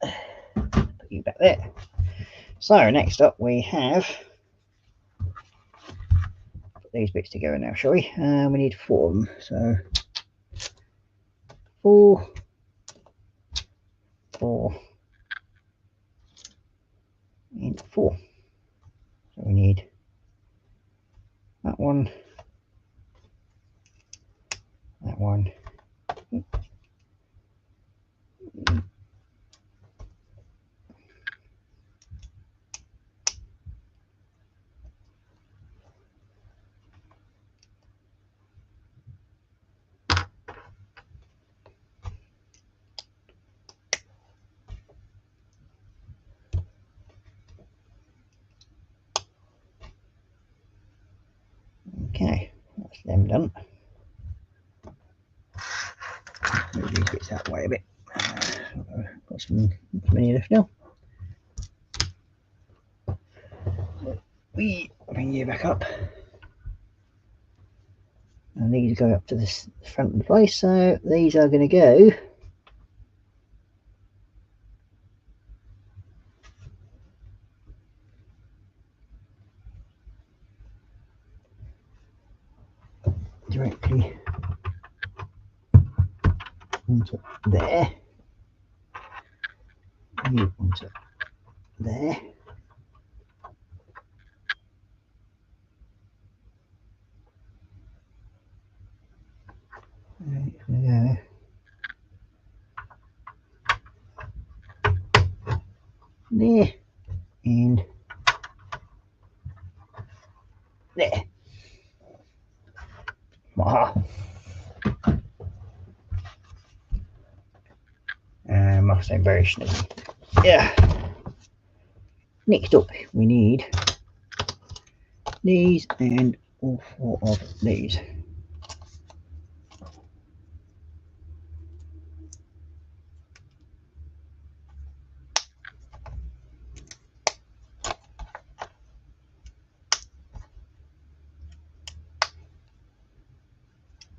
Put you back there. So next up we have put these bits together now, shall we? We need 4 of them. So 4, 4, and 4. So we need that one, that one. Okay, that's them done. Move these bits out the way a bit. Got some many left now. We bring you back up. and these go up to this front of the place, so these are going to go directly onto there, you onto there, there, and there. Wow. And must say very snazzy. Yeah. Next up, we need these and all four of these.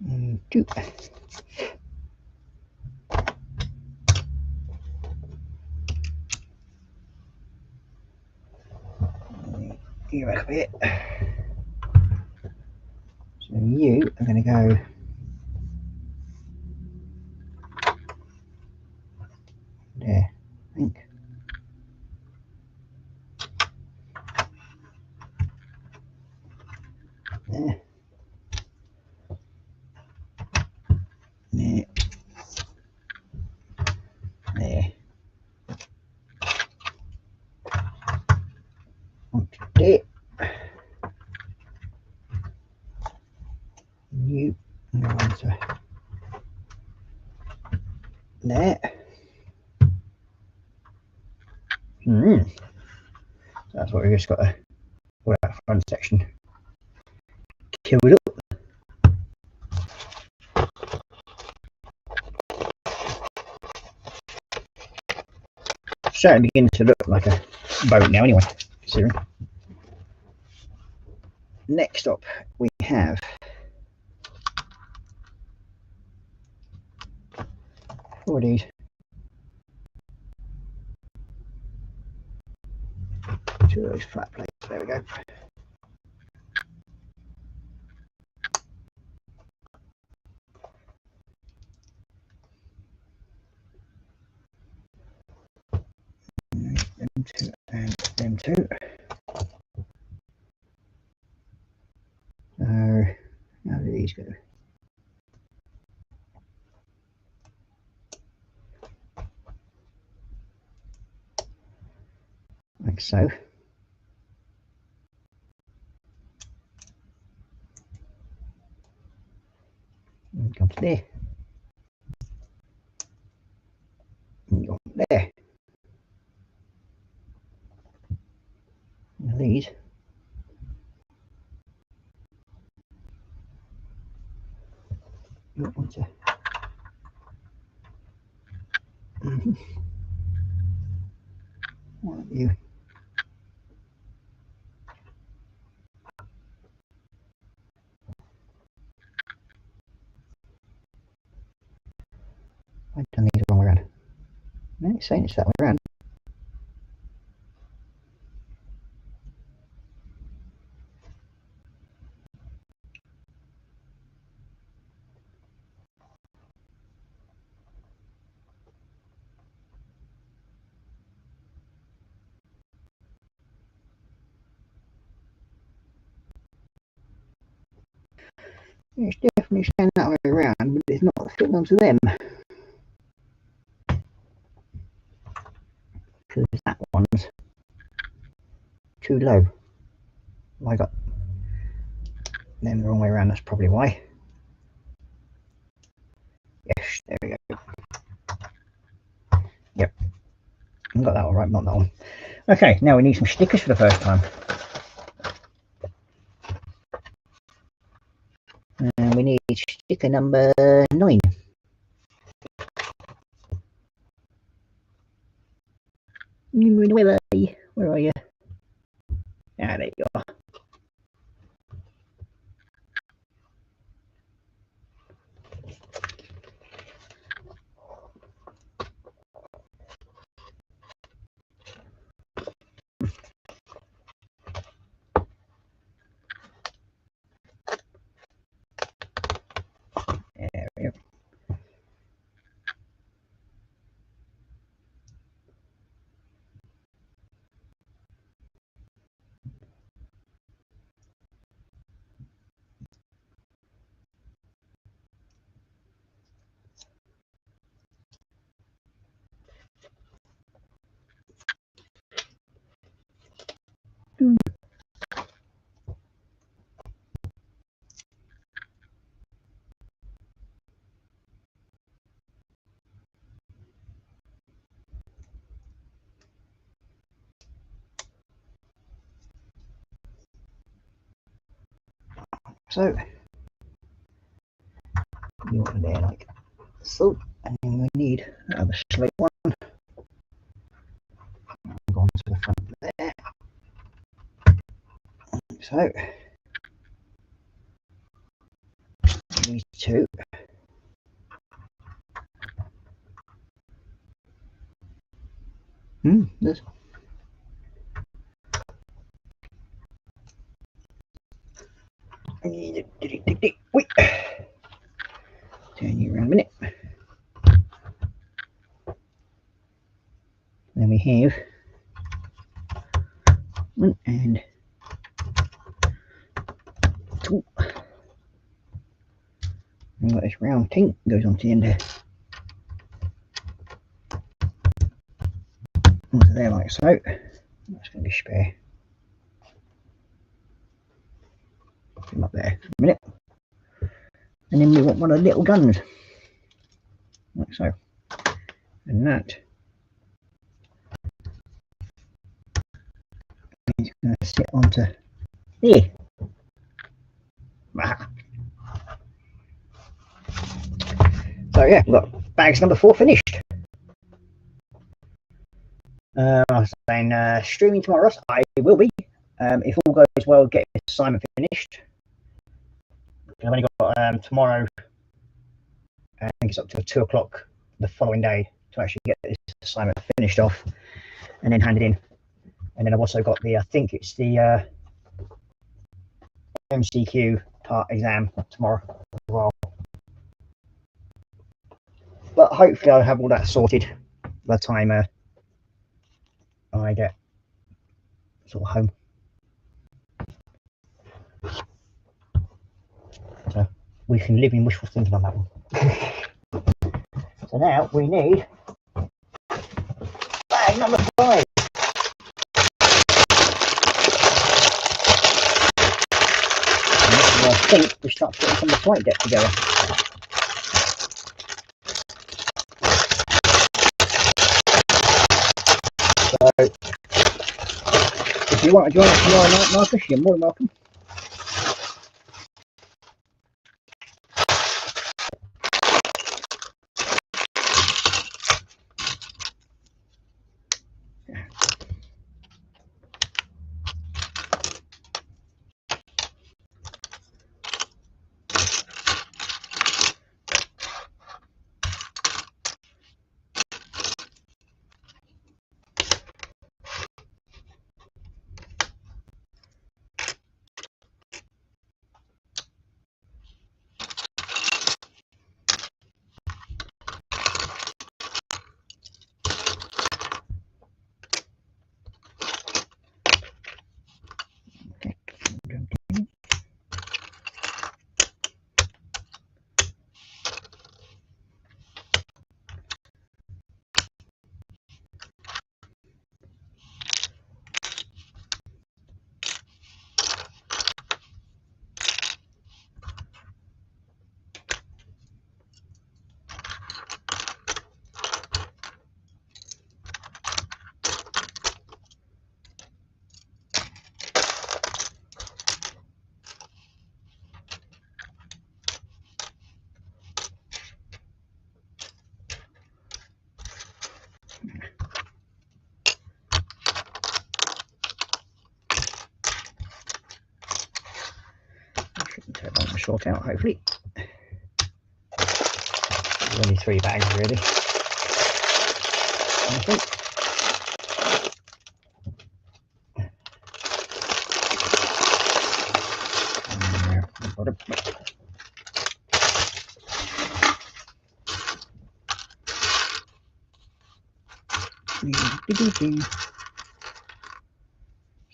And two. You back a bit. So you are going to go there, I think. There. There. There. Onto there. You go onto there. So that's what we've just got to put that front section killed up. Certainly beginning to look like a boat now anyway, considering. Next up we have four of these. Two of those flat plates, there we go. Them two and them two. So how do these go? Like so. And come to there. And go there. And these you want to one of you. I've done these the wrong way around. No, it's saying it's that way around. It's definitely saying that way around, but it's not fitting onto them. Because that one's too low. I got them the wrong way around, that's probably why. Yes, there we go. Yep. I got that one right, not that one. Okay, now we need some stickers for the first time. And we need sticker number 9. You're in the way, buddy. Where are you? Ah, there you are. So you want there like so, and then we need another slate one. Go on to the front there. So these two. This. Wait. Turn you around a minute. Then we have one and two. And got this round thing goes onto the end there. Onto there like so. That's going to be spare. Put him up there for a minute. And then we want one of the little guns. Like so. And that is going to sit onto there. So yeah, we've got bags number 4 finished. I was saying streaming tomorrow, Ross. I will be. If all goes well, get this assignment finished. I've only got tomorrow, I think it's up to 2 o'clock the following day to actually get this assignment finished off and then hand it in. And then I've also got the, I think it's the MCQ part exam tomorrow as well. But hopefully I'll have all that sorted by the time I get sort of home. So we can live in wishful thinking on that one. So now we need bag number 5. And I think we start putting some of the flight deck together. So if you want to join us tomorrow night, Marcus, you're more than welcome. Sort out hopefully. There's only 3 bags really, I think.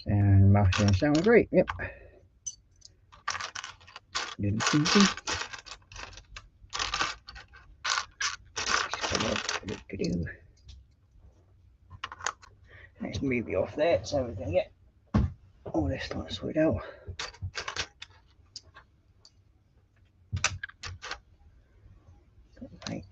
And marketing sounds great, yep. Let's move you off there so we're going to get this starting to sort out. Right.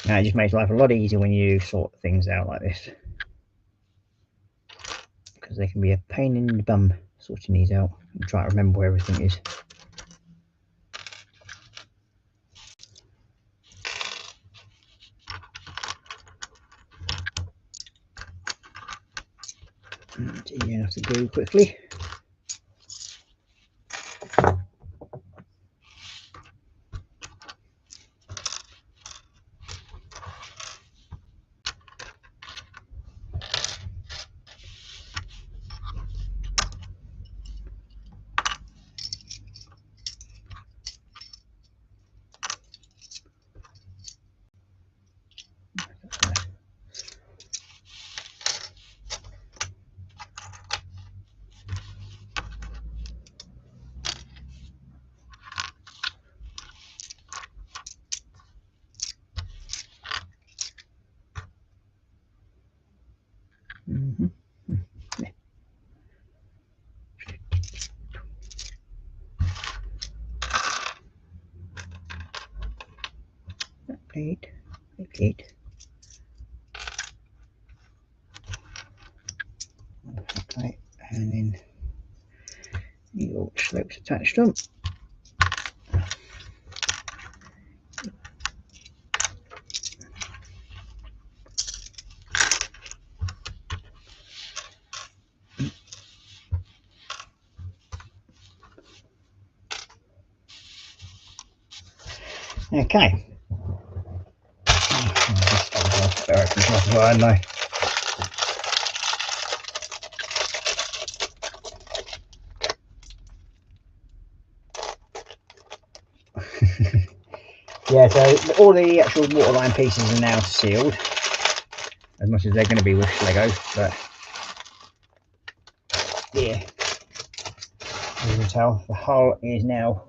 Now it just makes life a lot easier when you sort things out like this, because they can be a pain in the bum sorting these out and trying to remember where everything is. And easy enough to do quickly. Plate. Okay, and then your slopes attached to them. Okay. Yeah, so all the actual waterline pieces are now sealed, as much as they're going to be with Slego, but yeah, as you can tell, the hull is now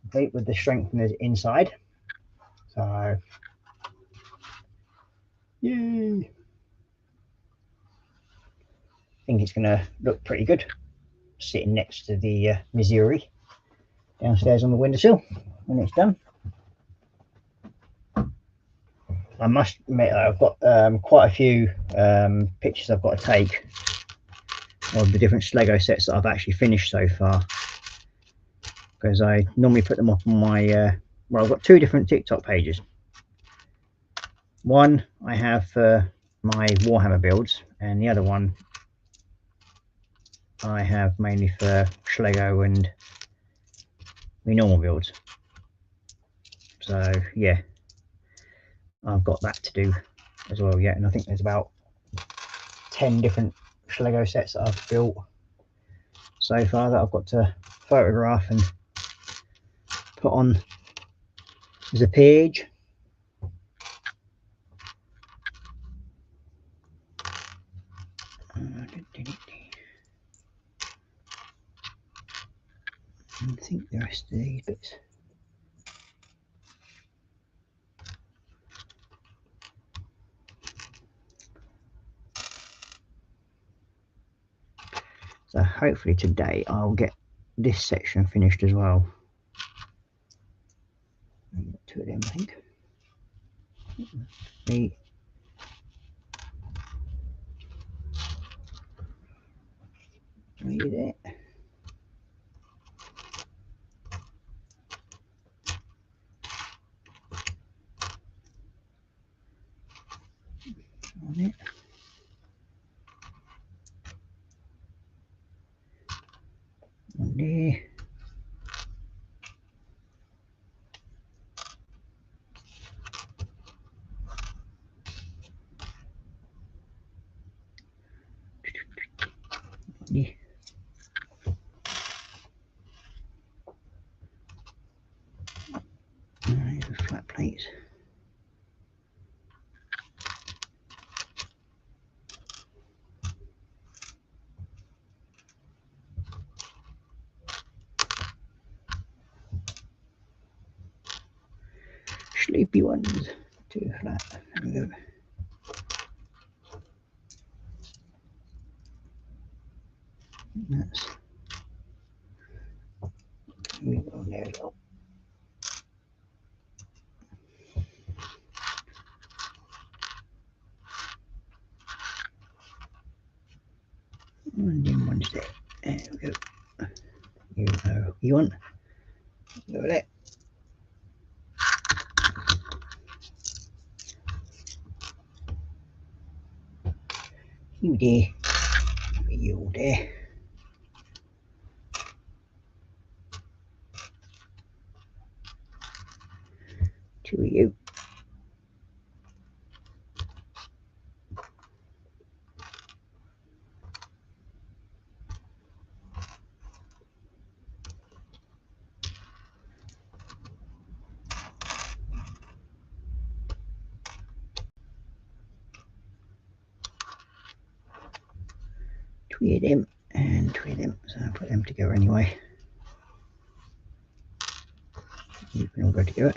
complete with the strengtheners inside. So, yay! I think it's going to look pretty good, sitting next to the Missouri downstairs on the windowsill when it's done. I must admit I've got quite a few pictures I've got to take of the different Slego sets that I've actually finished so far, because I normally put them up on my well, I've got two different TikTok pages. One I have for my Warhammer builds, and the other one I have mainly for Slego and my normal builds. So yeah, I've got that to do as well yet, and I think there's about 10 different Slego sets that I've built so far that I've got to photograph and put on the page. I think the rest of these bits. So hopefully today I'll get this section finished as well. Two of them, I think. Three. Three there. there. Yeah. These are flat plates. Sleepy ones, too flat. There we go. That's we go there as well. And then one's there. There we go. You know you want. Go there. You there. You there. Two of you. Two of them and two of them. So I'll put them together anyway. You can all go together.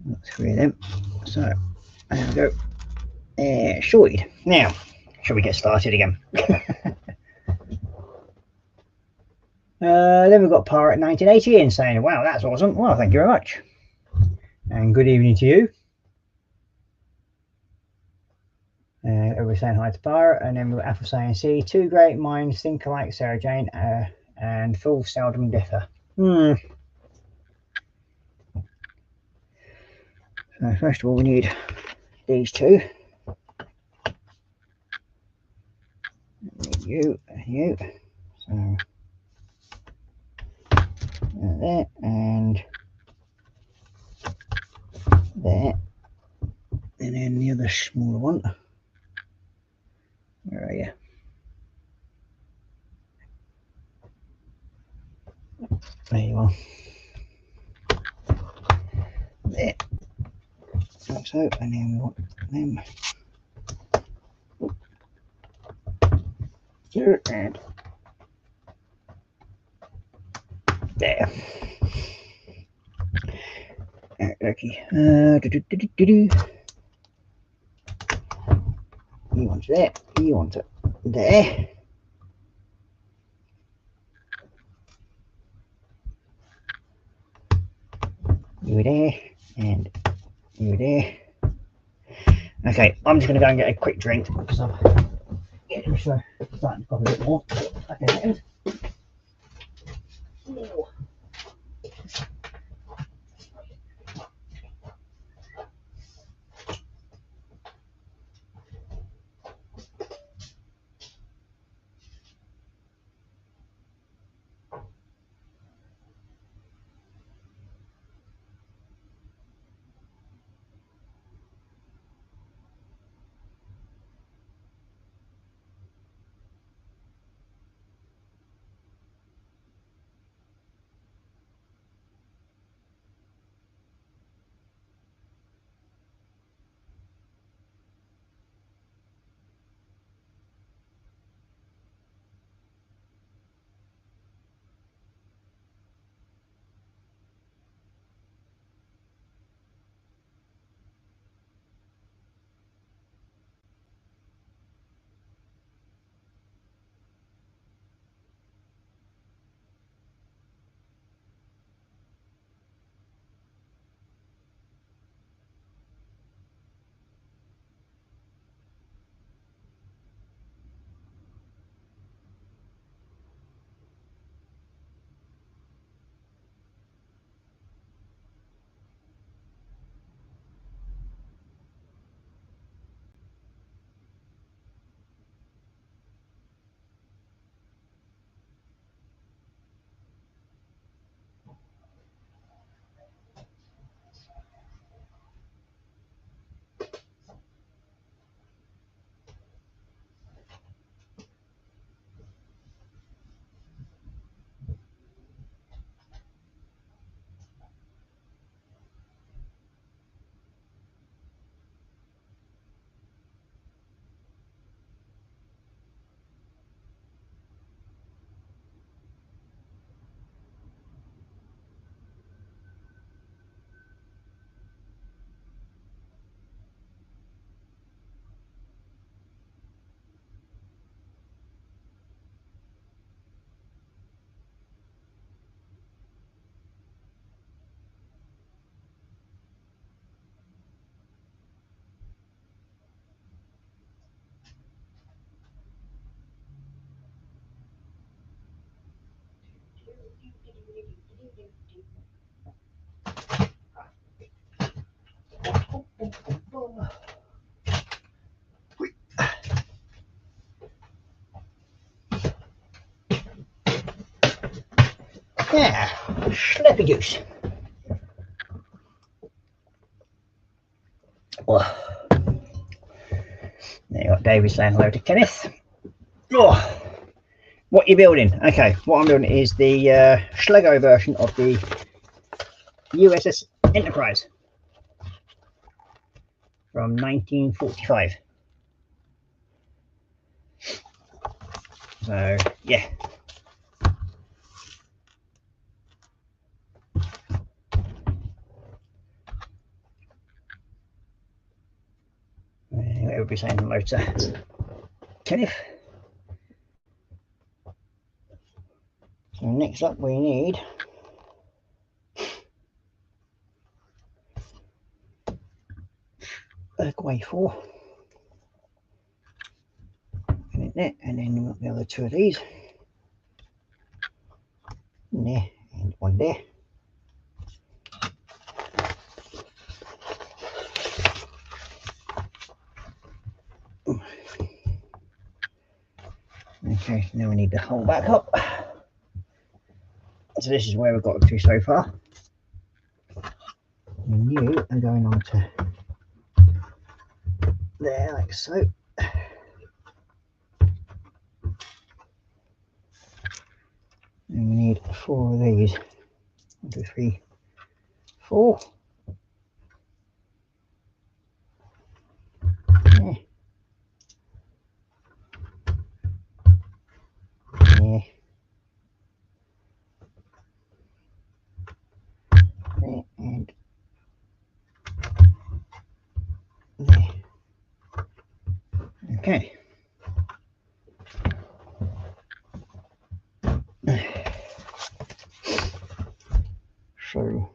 Got three of them. So there we go. Sorted. Now, shall we get started again? Then we've got Pirate 1980 in saying, wow, that's awesome. Well, thank you very much. And good evening to you. Everybody saying hi to Pirate. And then we've got Apple saying, see, two great minds think alike, Sarah Jane, and fools seldom differ. So first of all, we need these two. You and you. So there and there. And then the other smaller one. Where are you? There you are. There. Like so. And then we want them. Here and there. Okay. You want it there. You want it there. You there and you there. Okay, I'm just going to go and get a quick drink because I'm getting starting to pop a bit more. Okay. Yeah, schleppy goose. Oh. There you got David saying hello to Kenneth. Oh, what you building? Okay, what I'm doing is the slego version of the USS Enterprise from 1945. So yeah. It would be saying hello to Kenneth. So next up we need a grey 4 in there, and then we've got the other 2 of these in there and one there. Okay, now we need the whole back up. So this is where we've got to so far. And you are going on to there like so. And we need 4 of these. 1, 2, 3, 4. Yeah. Yeah. There and there. Okay. So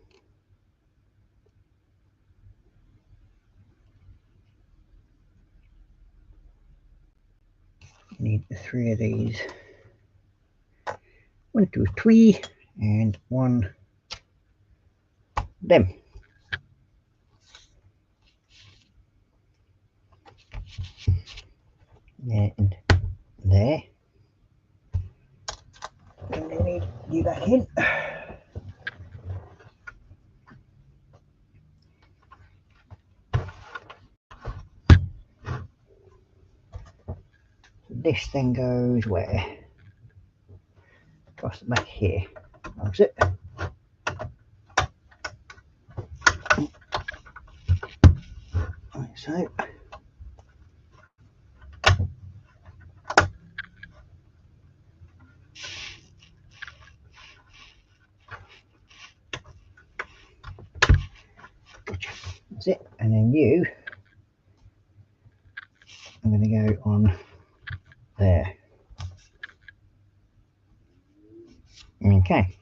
need 3 of these. 1, 2, 3, and 1 them. There and there. And we need you back in. This then goes where? Across the back here. That's it. Like so. Gotcha. That's it. And then you, I'm going to go on there. Okay.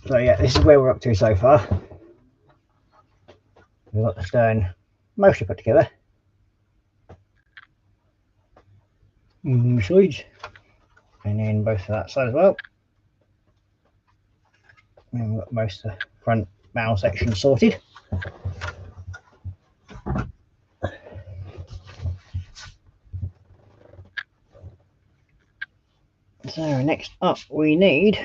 So yeah, this is where we're up to so far. We've got the stern mostly put together. Sides. And then both of that side as well. And we've got most of the front bow section sorted. So next up we need,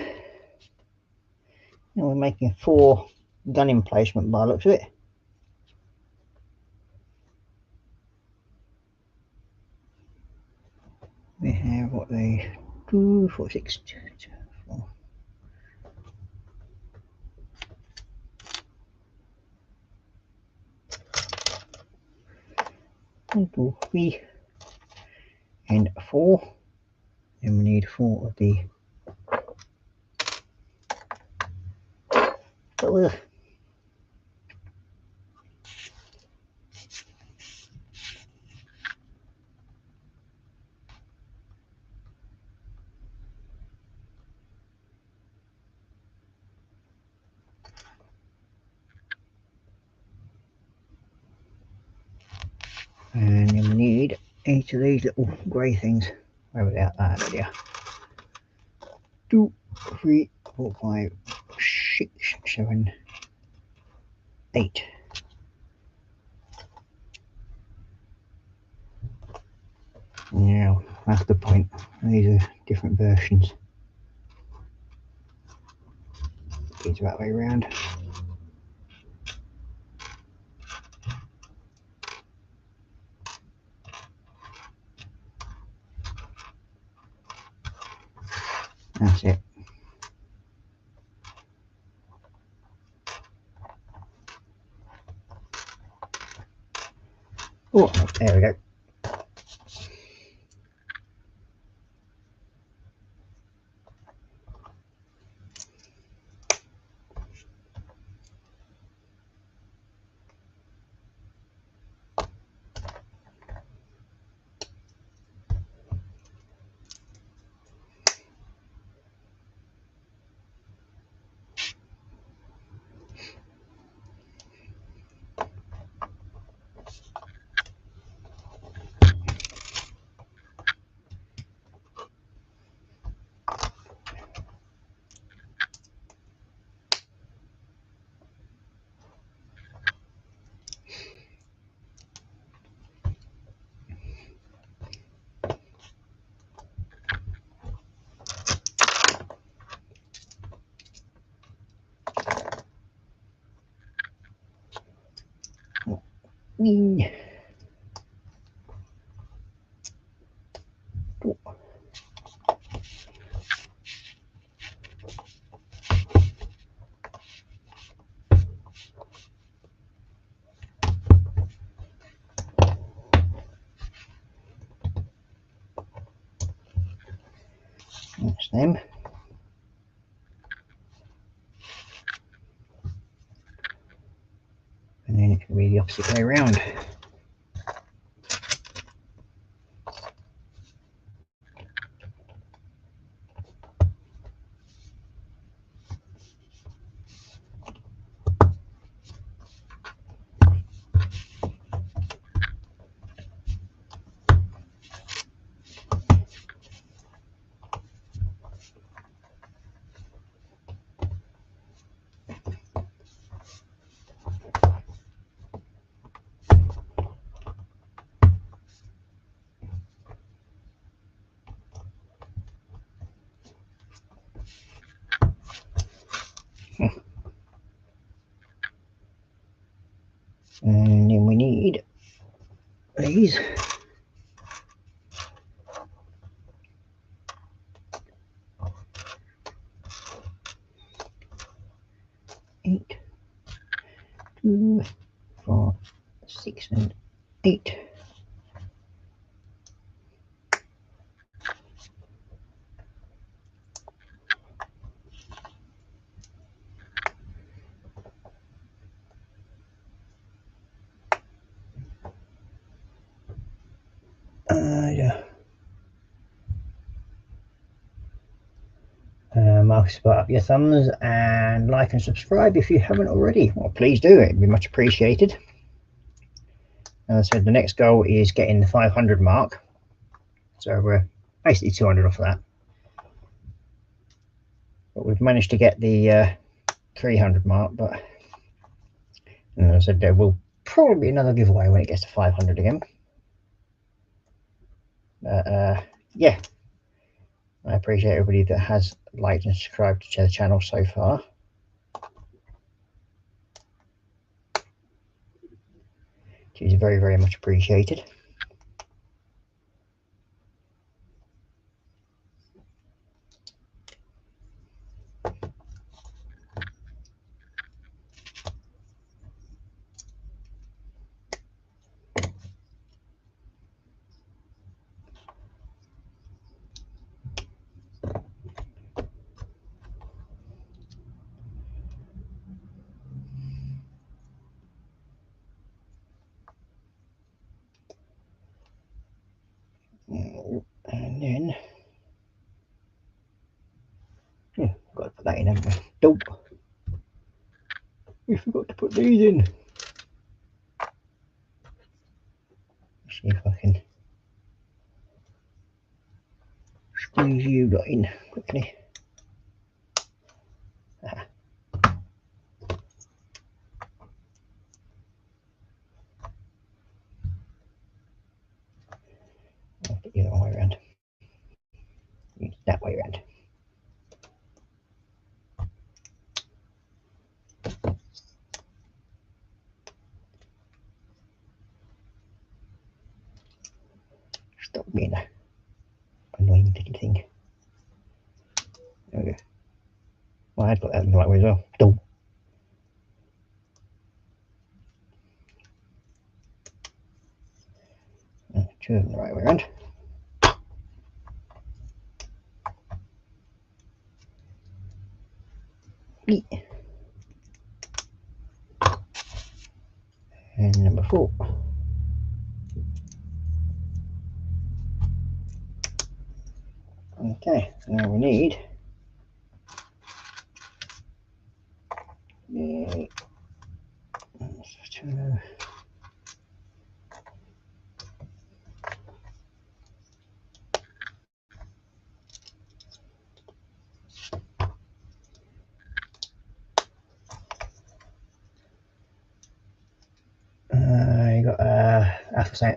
and we're making 4 gun emplacement by the looks of it. We have what they 2, 4, 6, 2, 4. 1, 2, 3, and 4. And we need 4 of the color. And then we need each of these little grey things. Where are they at? Ah, there they are. 2, 3, 4, 5, 6, 7, 8. Now, that's the point. These are different versions. These are that way around. That's it. Oh, there we go. That's them. And then it can be the opposite way around. And then we need these. Eight, 2, 4, 6, and 8. Yeah. Marcus, put up your thumbs and like and subscribe if you haven't already. Well, please do, it'd be much appreciated. As I said, the next goal is getting the 500 mark, so we're basically 200 off of that, but we've managed to get the 300 mark. But as I said, there will probably be another giveaway when it gets to 500 again. Yeah, I appreciate everybody that has liked and subscribed to the channel so far. It is very, very much appreciated. And then, yeah, got to put that in, haven't we? Dope. We forgot to put these in. See if I can squeeze you lot in quickly. I'll get you the other way around. That way around. Stop being an annoying little thing. There we go. Well, I've got that in the right way as well. Boom. Two of them the right way around. And number 4. Okay, now we need you got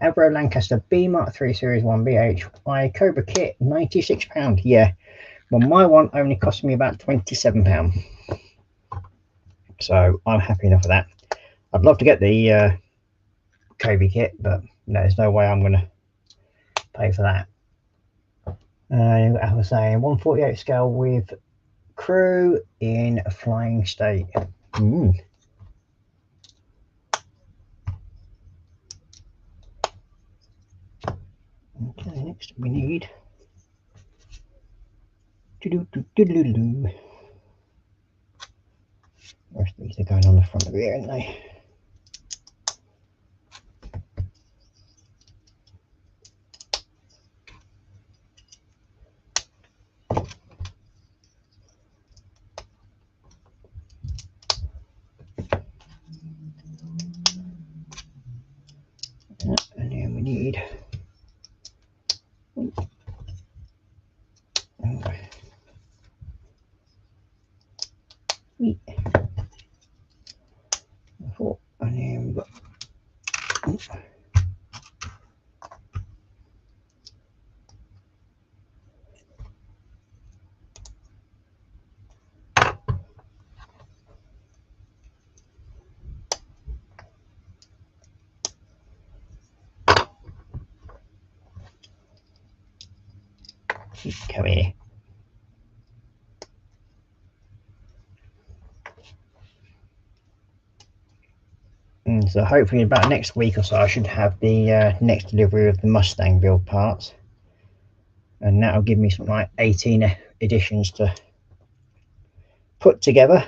Avro Lancaster B Mark 3 Series 1 BHY Cobra kit, £96. Yeah, well, my one only cost me about £27, so I'm happy enough with that. I'd love to get the Kobe kit, but no, there's no way I'm going to pay for that. I was saying 148 scale with crew in a flying state. Okay, next we need the rest of these are going on the front of here, aren't they? And then we need meat. 4, and then we've got come here. And so hopefully about next week or so I should have the next delivery of the Mustang build parts, and that'll give me something like 18 editions to put together.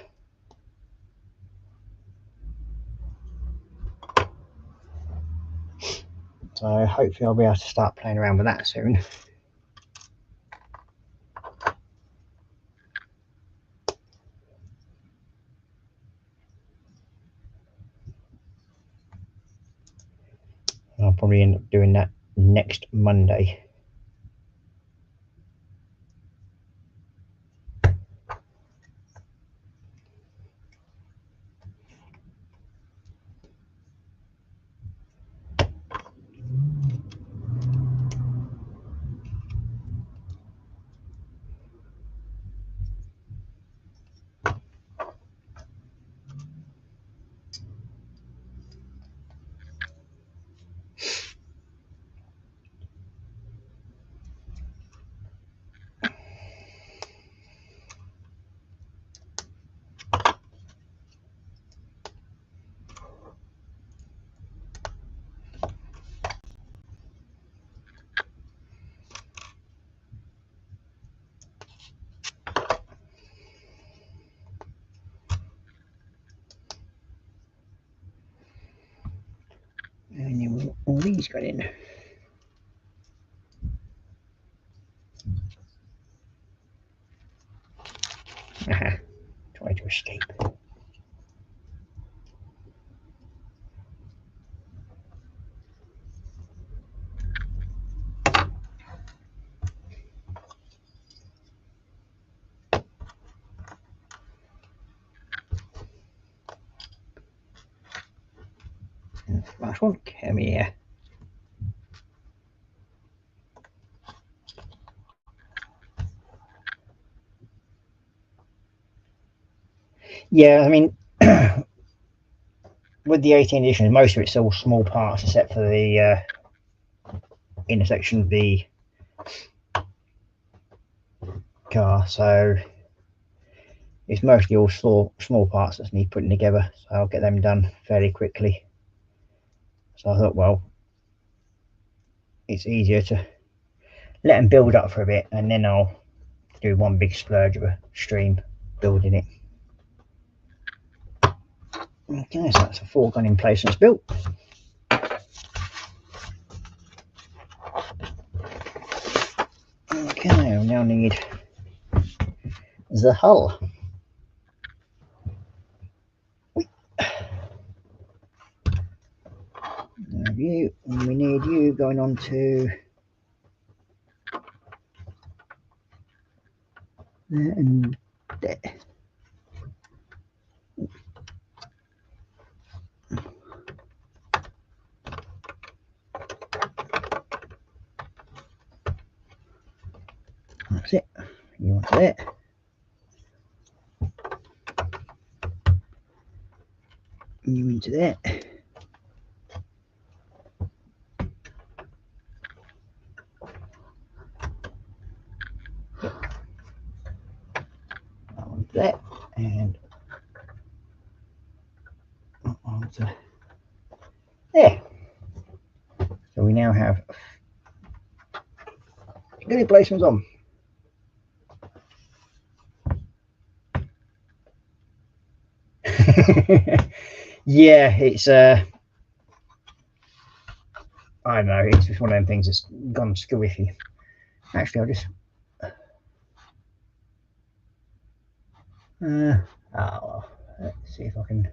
So hopefully I'll be able to start playing around with that soon. I'll probably end up doing that next Monday. And then all these got in. Aha, try to escape. Last one, come here. Yeah, I mean, with the 18 edition, most of it's all small parts except for the intersection of the car, so it's mostly all small parts that need putting together, so I'll get them done fairly quickly. So I thought, well, it's easier to let them build up for a bit and then I'll do one big splurge of a stream building it. Okay, so that's a foregone in place and it's built. Okay, we now need the hull. You, and we need you going on to there and there. That's it. You want that. You into that. Onto that and onto there. So we now have good placements on. Yeah, it's I don't know, it's just one of them things that's gone squiffy. Actually, I'll just well, let's see if I can.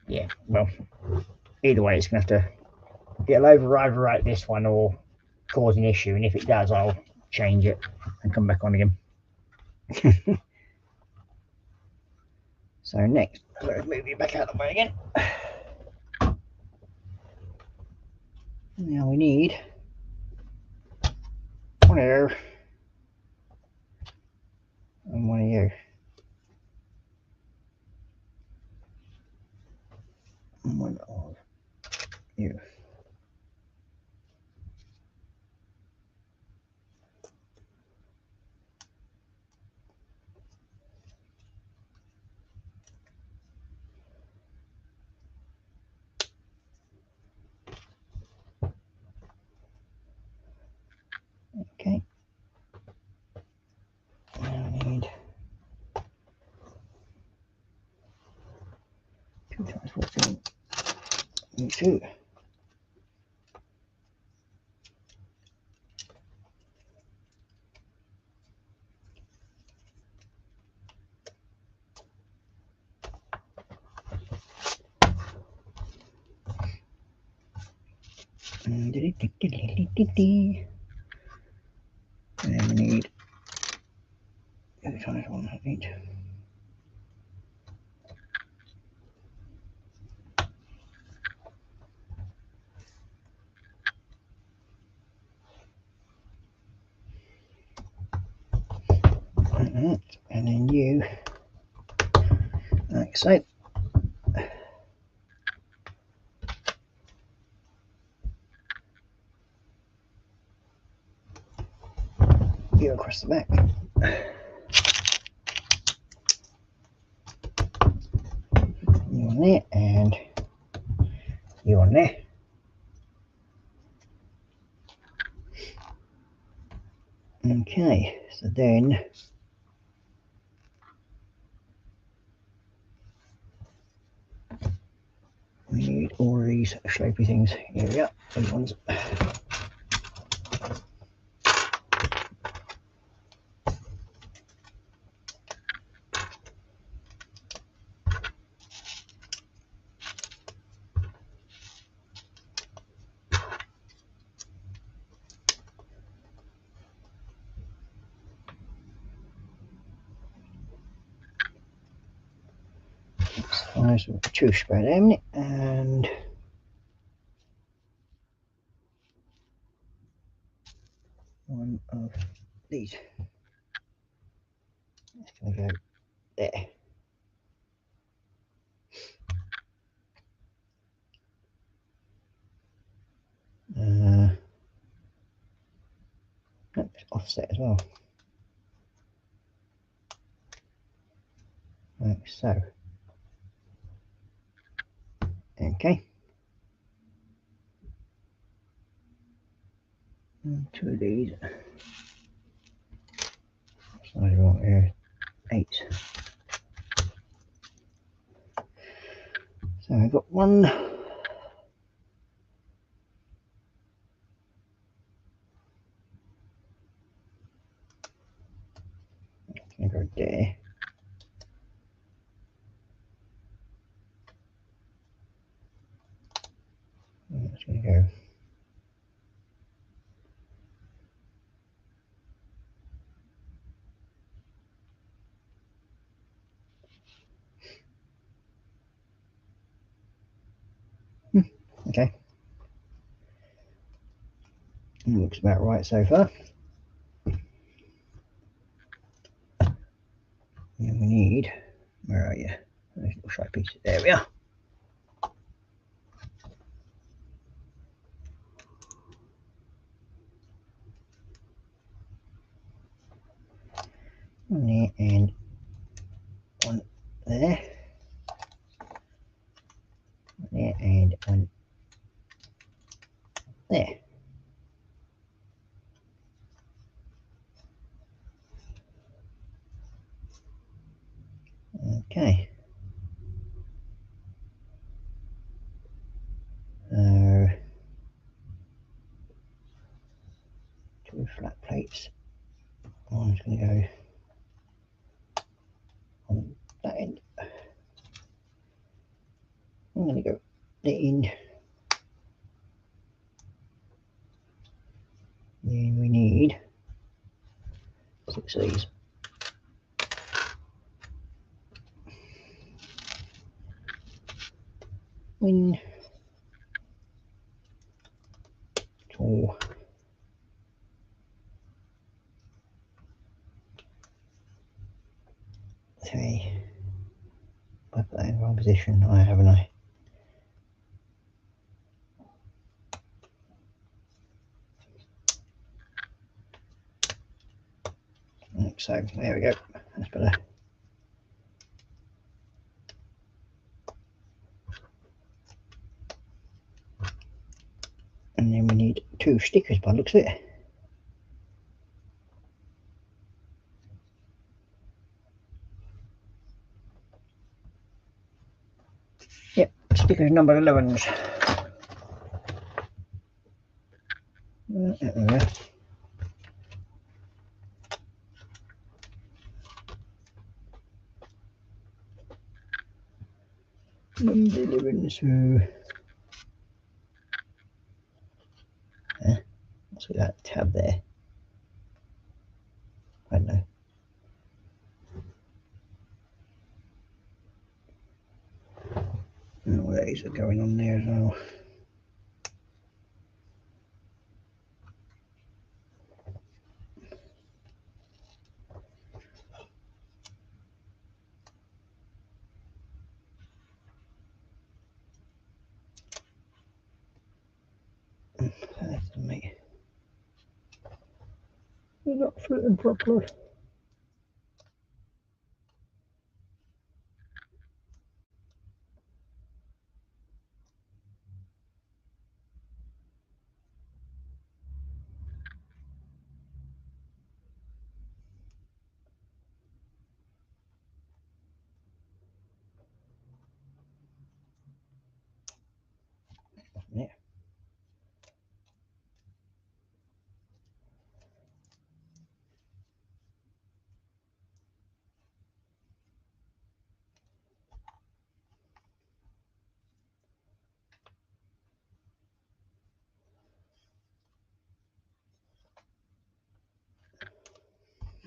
Yeah, well, either way, it's gonna have to it'll overwrite this one or cause an issue, and if it does, I'll change it and come back on again. So next, let's move you back out of the way again. Now we need one of you and one of you. And one of you. Okay. Now we need 2 times 14. And 2. And then we need 2 times 1 each. And then you, like so. You across the back. You on there and you on there. Okay, so then we need all of these shapey things. Here we are, these ones. size of 2 square them, and one of these. It's going to go there. It's offset as well, like so. Okay, and 2 of these. So I want here 8. So I've got one. Going to go there. That's going to go. Okay. Looks about right so far. And we need, where are you? Those little side pieces. There we are. One there and one there. One there and one there. Okay. So 2 flat plates. One's going to go on that end. I'm going to go the end. Then we need 6 of these. One, 2, 3. I put that in the wrong position, haven't I? So there we go. That's better. And then we need 2 stickers by the looks of it. Yep, stickers number 11s. There we go. Number 11, so what's with that tab there? I don't know. Oh, these are going on there as well. That's me. They're not fitting properly. Yeah.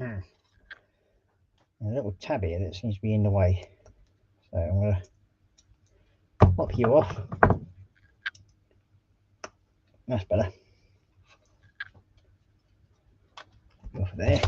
A little tab here that seems to be in the way, so I'm going to Pop you off. That's better. Off there.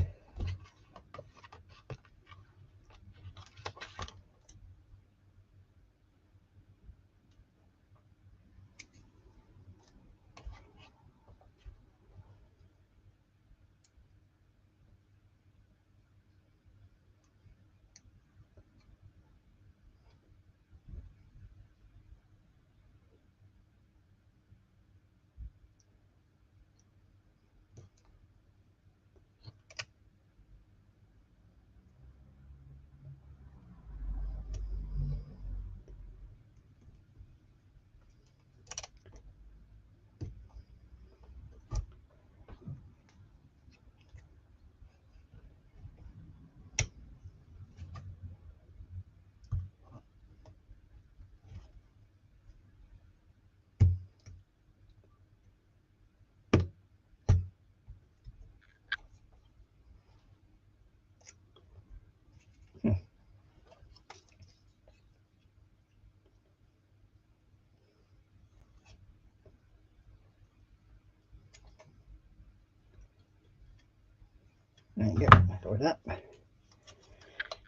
There you go. Go with that.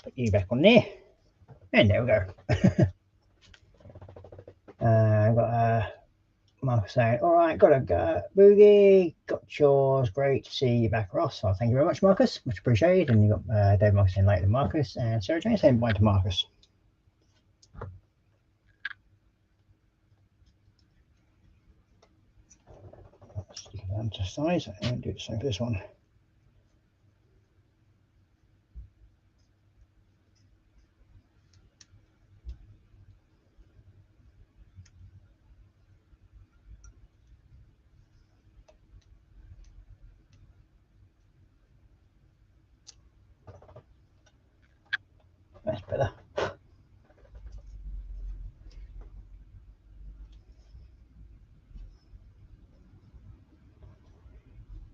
Put you back on there, and there we go. I've got Marcus saying, "All right, gotta go, Boogie. Got yours. Great to see you back, Ross." So thank you very much, Marcus. Much appreciated. And you got Dave Marcus saying later, Marcus, and Sarah Jane saying bye to Marcus. Stick it down to size and do the same for this one. That's better.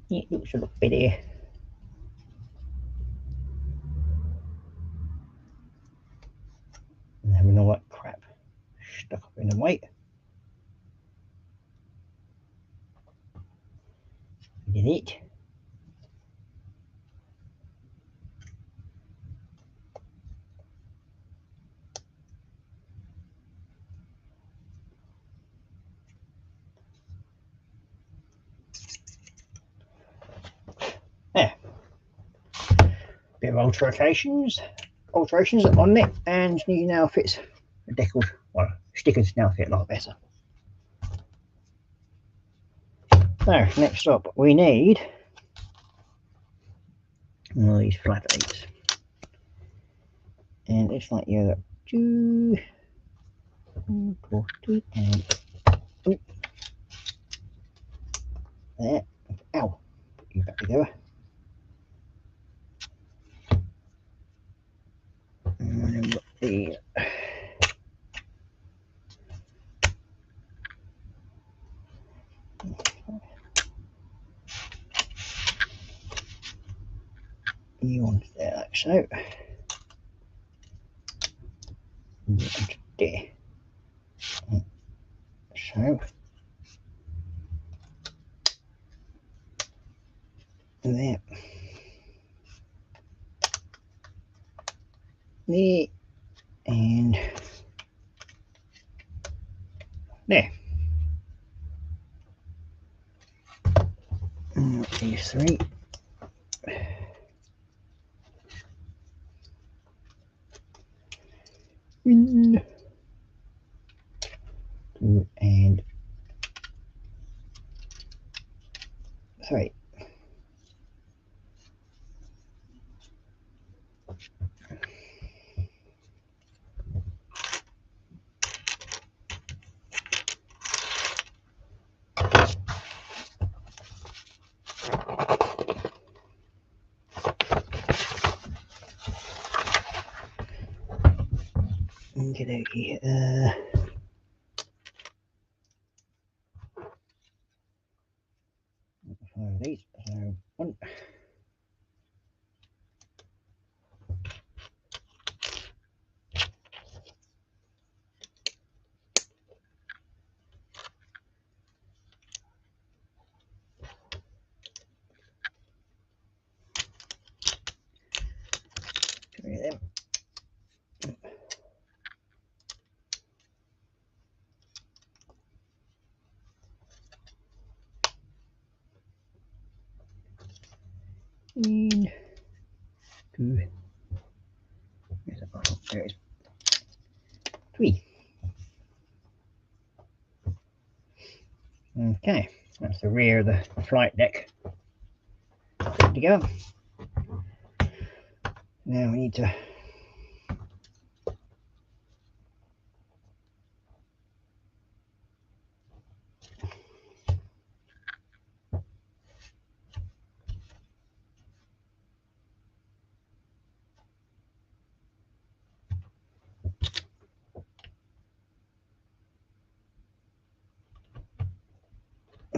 It looks a lot better. And having all that crap stuck up in the weight. Did it. There. Bit of alterations on it, and you now fits the decals. Well, stickers now fit a lot better. So next up, we need one of these flat 8s, and it's like you got 2, 40, and there. Ow! Put you back together. And then we've got the on there, like so. And there. So. There. There. And there. And these 3. And 2 and 3. Okey-dokey. Of these. So 1. 2. Where's the bottom? There it is. 3. Okay, that's the rear of the flight deck. Good to go. Now we need to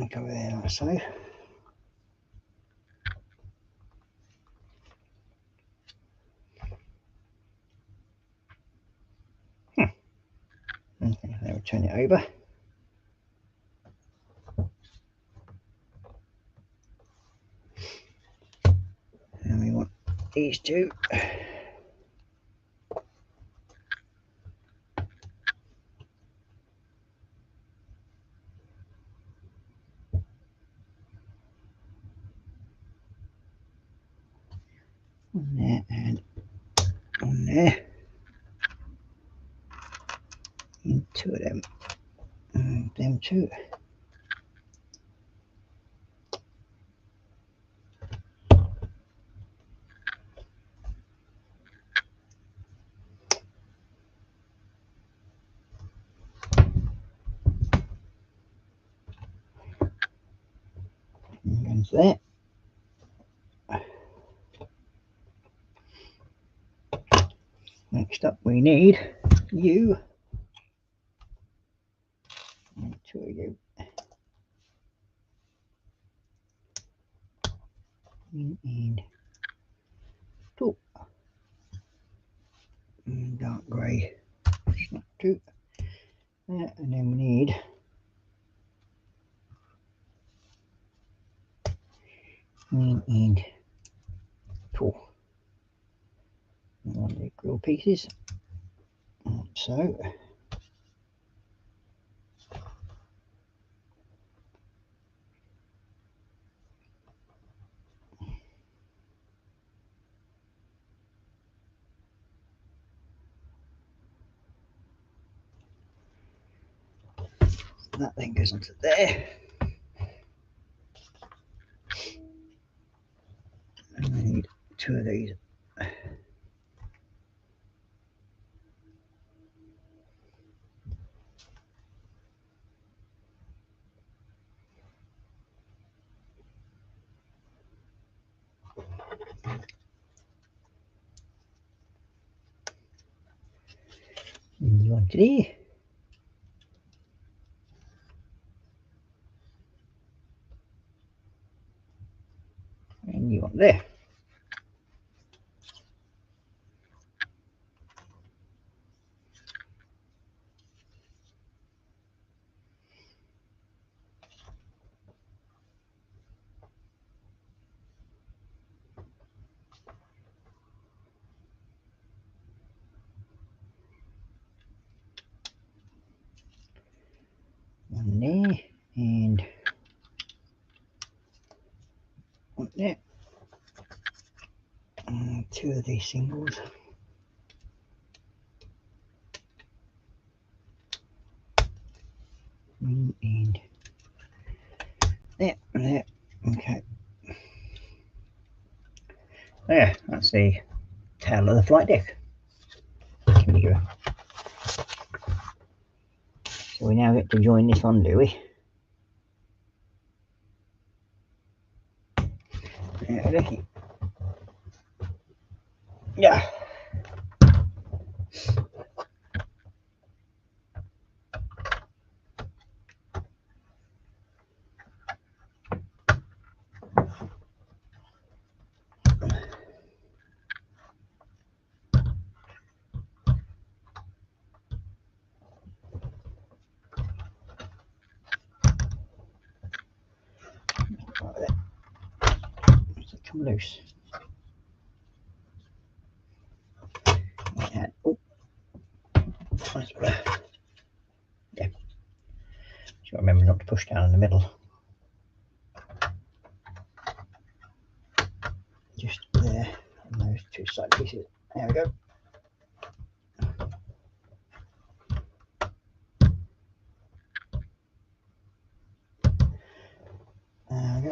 go there like so. Okay, now we'll turn it over. And we want these two. On there and on there. And 2 of them. And them 2. And there. Next up we need you. And 2 of you. And 2. And dark grey. Snap 2. There, and then we need and 2. One of the grill pieces. So that then goes onto there. And I need 2 of these. And you want there. And you want there. One there and one there. And 2 of these singles. And there and there. Okay. There, that's the tail of the flight deck. Here we go. So we now get to join this on, do we? Yeah, looky. Yeah. Come loose. And, oh, that's better. Yeah. Just got to remember not to push down in the middle. Just there on those 2 sides. go.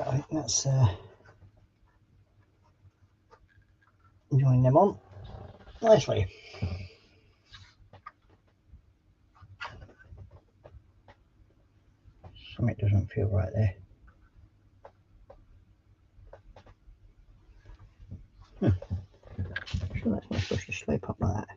I think that's join them on nicely. Something doesn't feel right there. Sure, that's not supposed to slope up like that.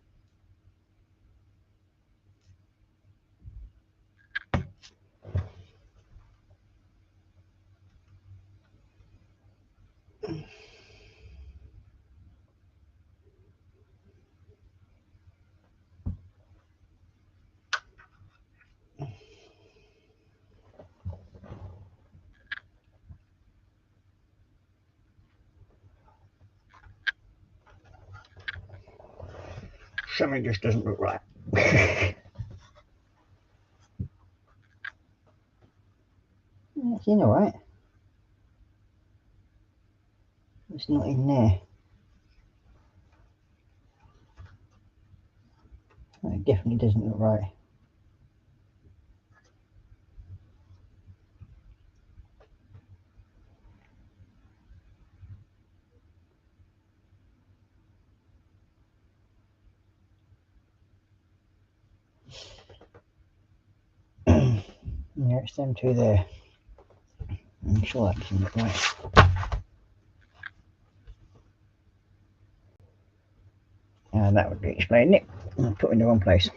Something just doesn't look right. It's in alright. It's not in there. It definitely doesn't look right. Yeah, it's them two there. I'm sure that doesn't look right. And that would be explaining it. I put it in the wrong place.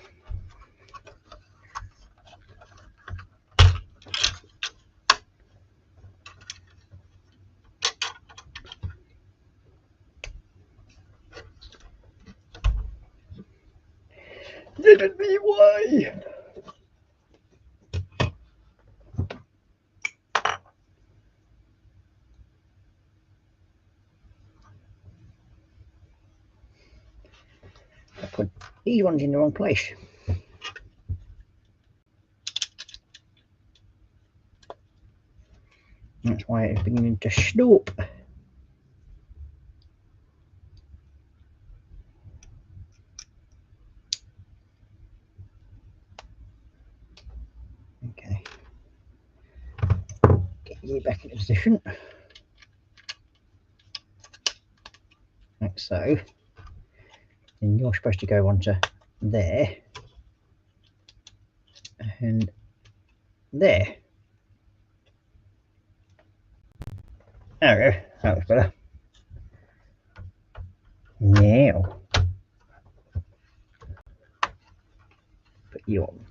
Didn't be why. I put these ones in the wrong place. That's why it's beginning to snort. Okay. Get you back into position. Like so. Then you're supposed to go onto there. And there. There we go. That was better. Now. Put you on.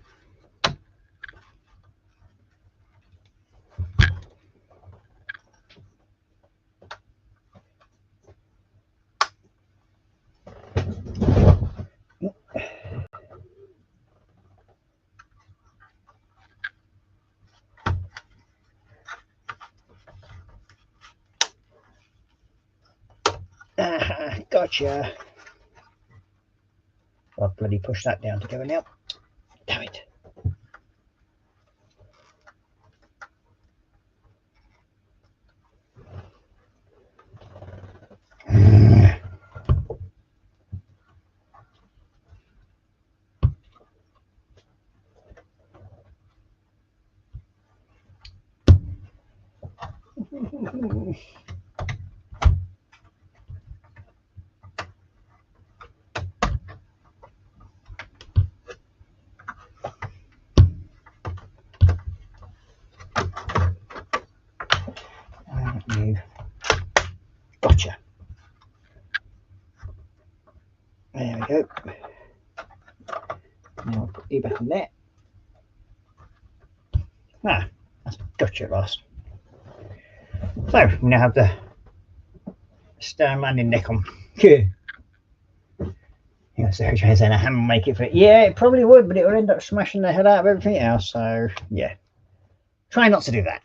Gotcha. I'll bloody push that down together now. Damn it. Gotcha. There we go. Now I'll put you back on there. Ah, that's gotcha at last. So we now have the stern landing neck on. Yeah, so saying a hammer make it fit. Yeah, it probably would, but it would end up smashing the hell out of everything else. So yeah, try not to do that.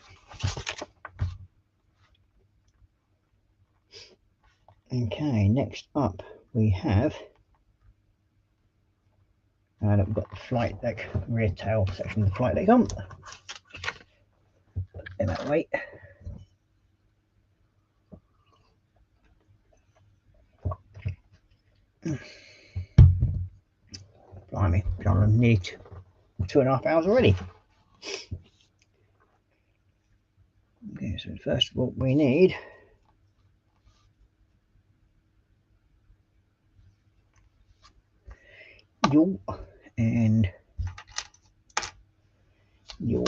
Okay, next up we have we've got the flight deck, rear tail section of the flight deck on. In that way. blimey, been on nearly 2.5 hours already. Okay, so first of all we need you and you.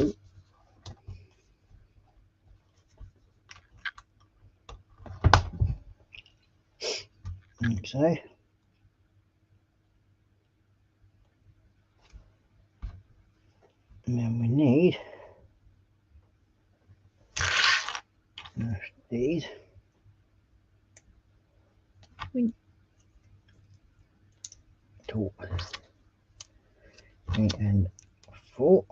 Like so. And then we need these. 2, 3 and 4.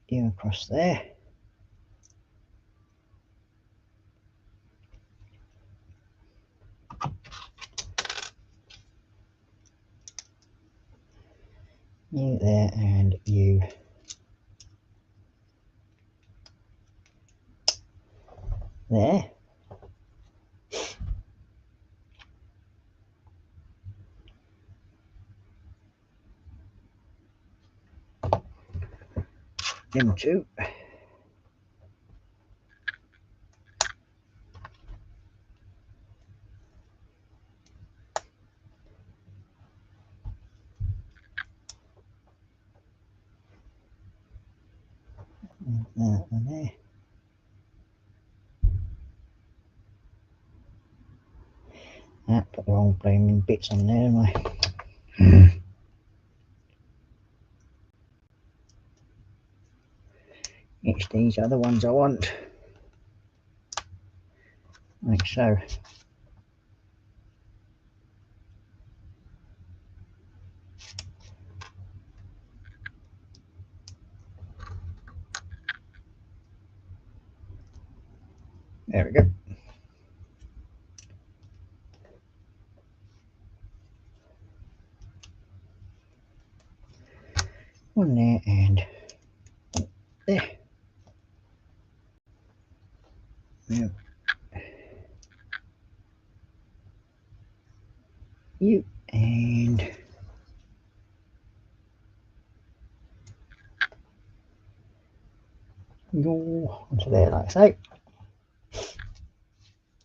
You across there. You there and you there. Them 2. That one there. Put the wrong blaming bits on there, didn't I? It's these other ones I want. Like so. There we go. One there and there. Yeah. You and go onto there like so.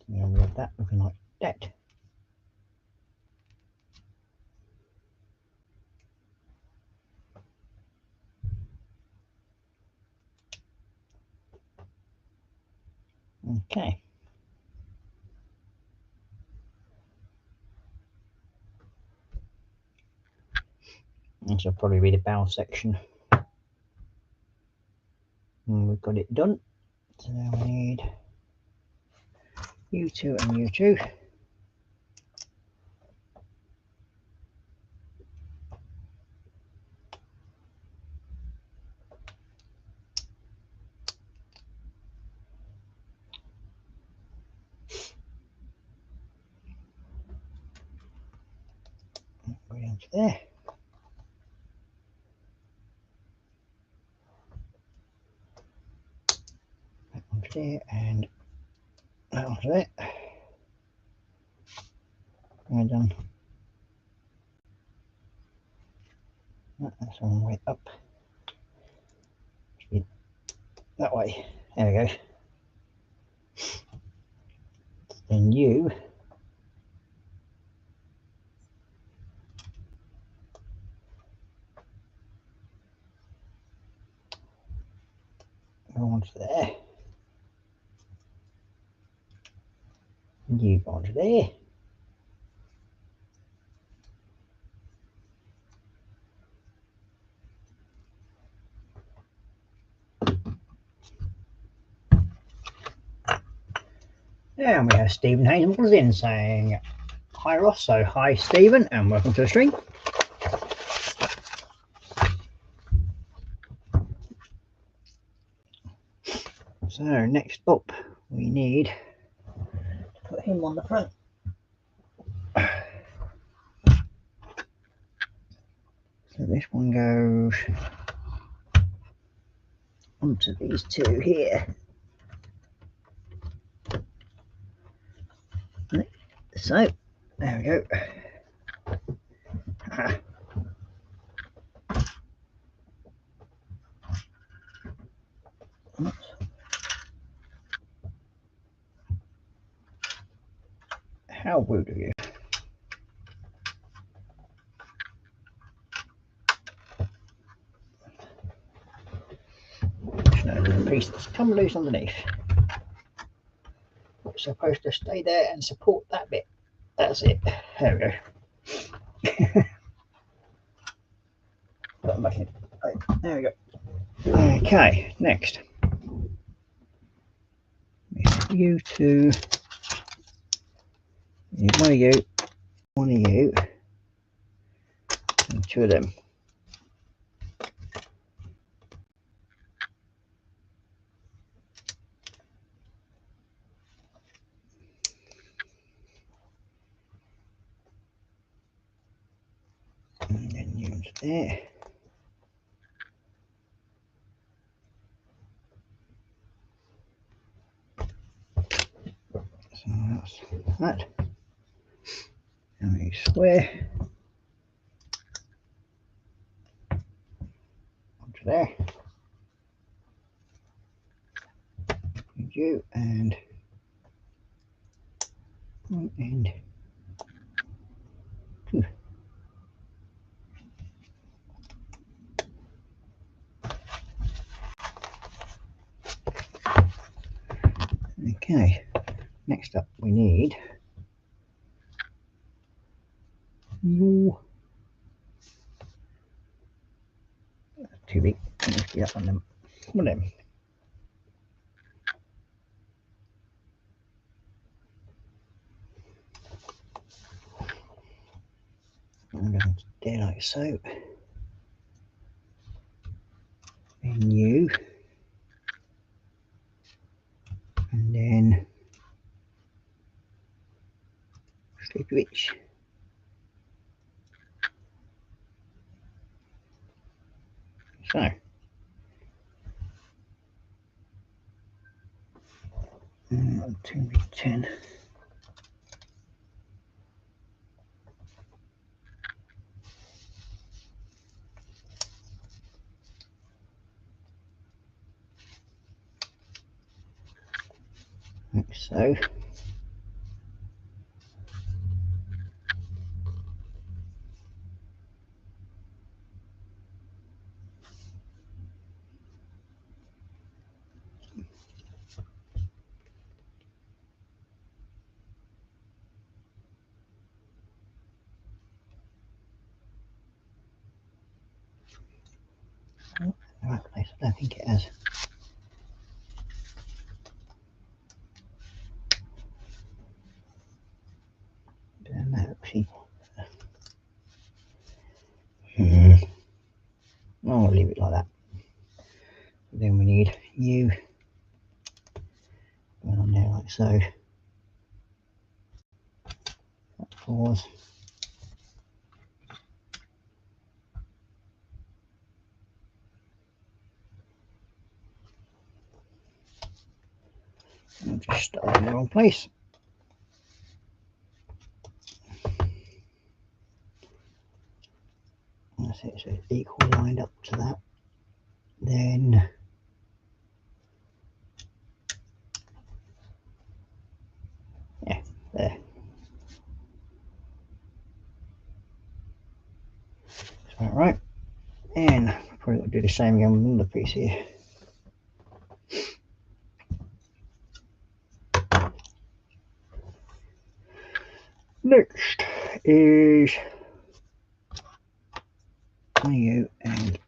And we have that looking like that. Okay. This will probably be the bow section. And we've got it done. So now we need you 2 and you 2. Go down to there. That onto there and that onto there. We're done. That's on the way up. That way. There we go. Then you go onto there. You go onto there. And we have Stephen Haynes in saying hi Ross. So hi Stephen and welcome to the stream. So next up we need to put him on the front. So this one goes onto these 2 here. So there we go. How rude of you. No, the piece that's come loose underneath. It's supposed to stay there and support that bit. That's it. There we go. Put them back in. There we go. Okay, next. You two. One of you, one of you, and two of them. And then use there. So that's that. And we square onto there. You and one end. Two. Okay, next up we need your too big. Let's get up on them. One of them. I'm going to do like so. And you, and then sleepy witch. So. 2v10. Like so. Oh, the right place. I don't think it has. No, actually. I'll leave it like that. Then we need you going on there like so. Pause. I'll just start in the wrong place. That's it, so it's equal lined up to that. Then yeah, there. That's about right. And I'll probably do the same again with another piece here. Next is one of you and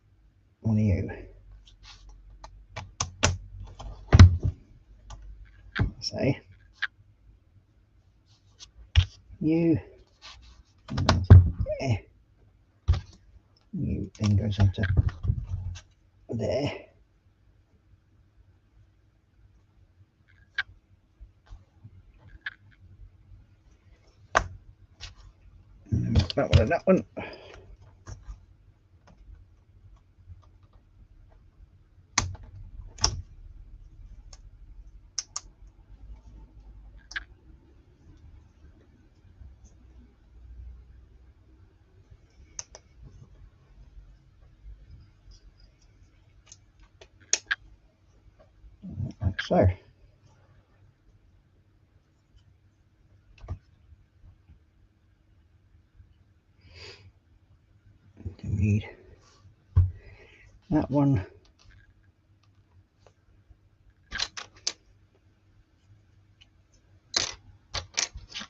one of you. Say you, there. You then goes onto there. That one and that one. so. Need that one.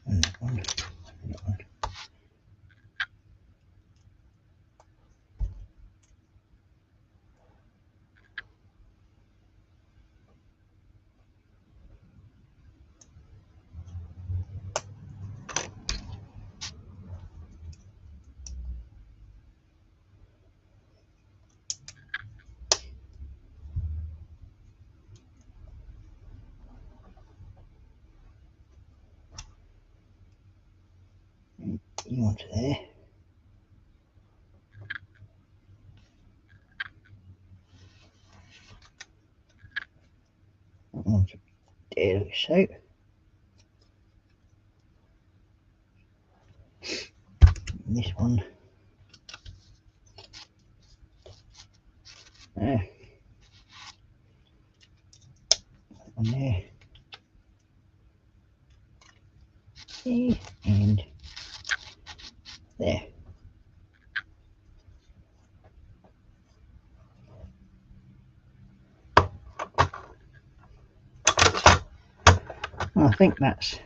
And that one. And that one. You onto there. That onto there, like so. And this one. There. That one there. And there. I think that's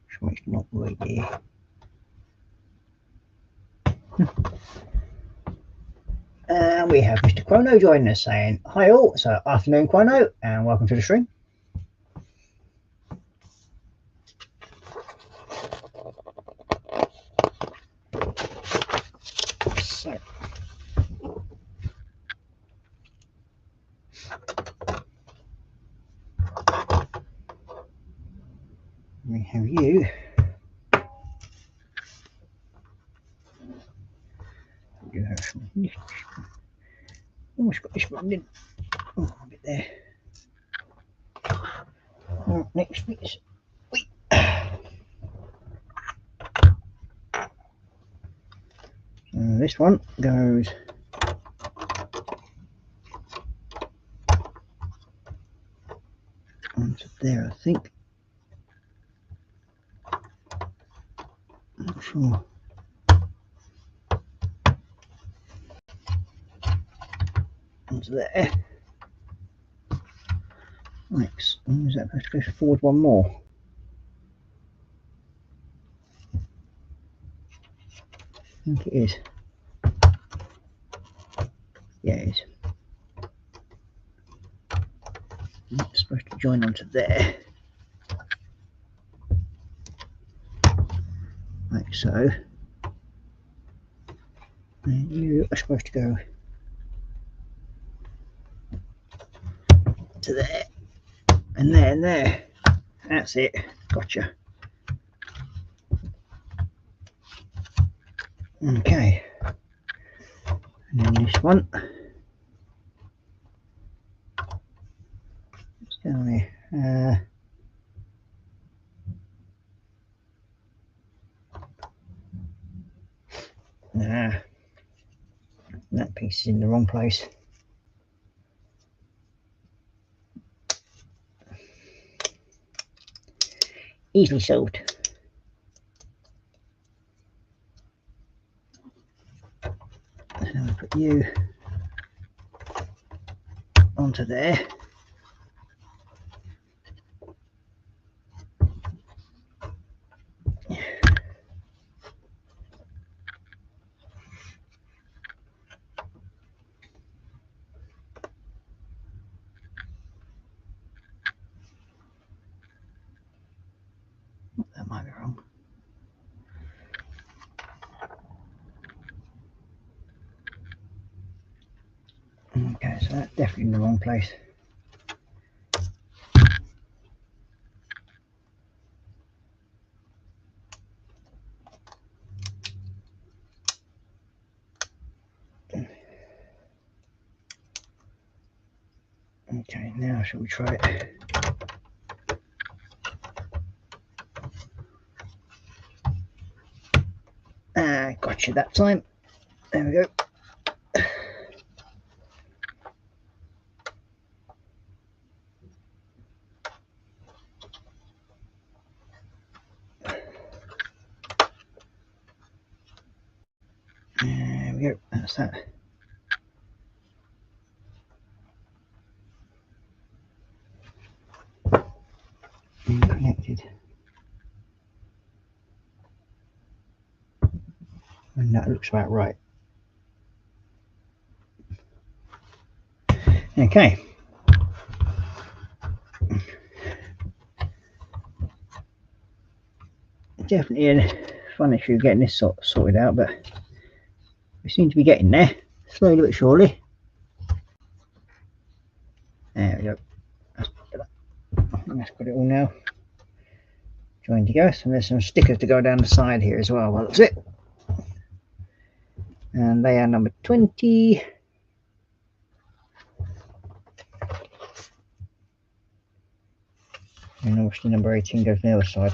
sure it's not right there. And we have Mr. Chrono joining us saying hi all. So afternoon Chrono and welcome to the stream. So we have you. You have some. Almost got this one in. Oh, a bit there. Next bit. This one goes onto there, I think. Not sure. Onto there. Next, is that supposed to go forward one more? I think it is. Yeah, it is. It's supposed to join onto there. Like so. And you are supposed to go to there. And there and there. That's it. Gotcha. Okay. And then this one. It's down here. Nah. That piece is in the wrong place. Easily solved. So I put you onto there. That might be wrong. Okay, so that's definitely in the wrong place. Okay, now shall we try it? Gotcha that time. There we go. That's that. Connected. And that looks about right. Okay. Definitely a fun issue getting this sorted out, but we seem to be getting there, slowly but surely. There we go. That's got it all now joined together. And there's some stickers to go down the side here as well. Well, that's it. And they are number 20. And obviously number 18 goes on the other side.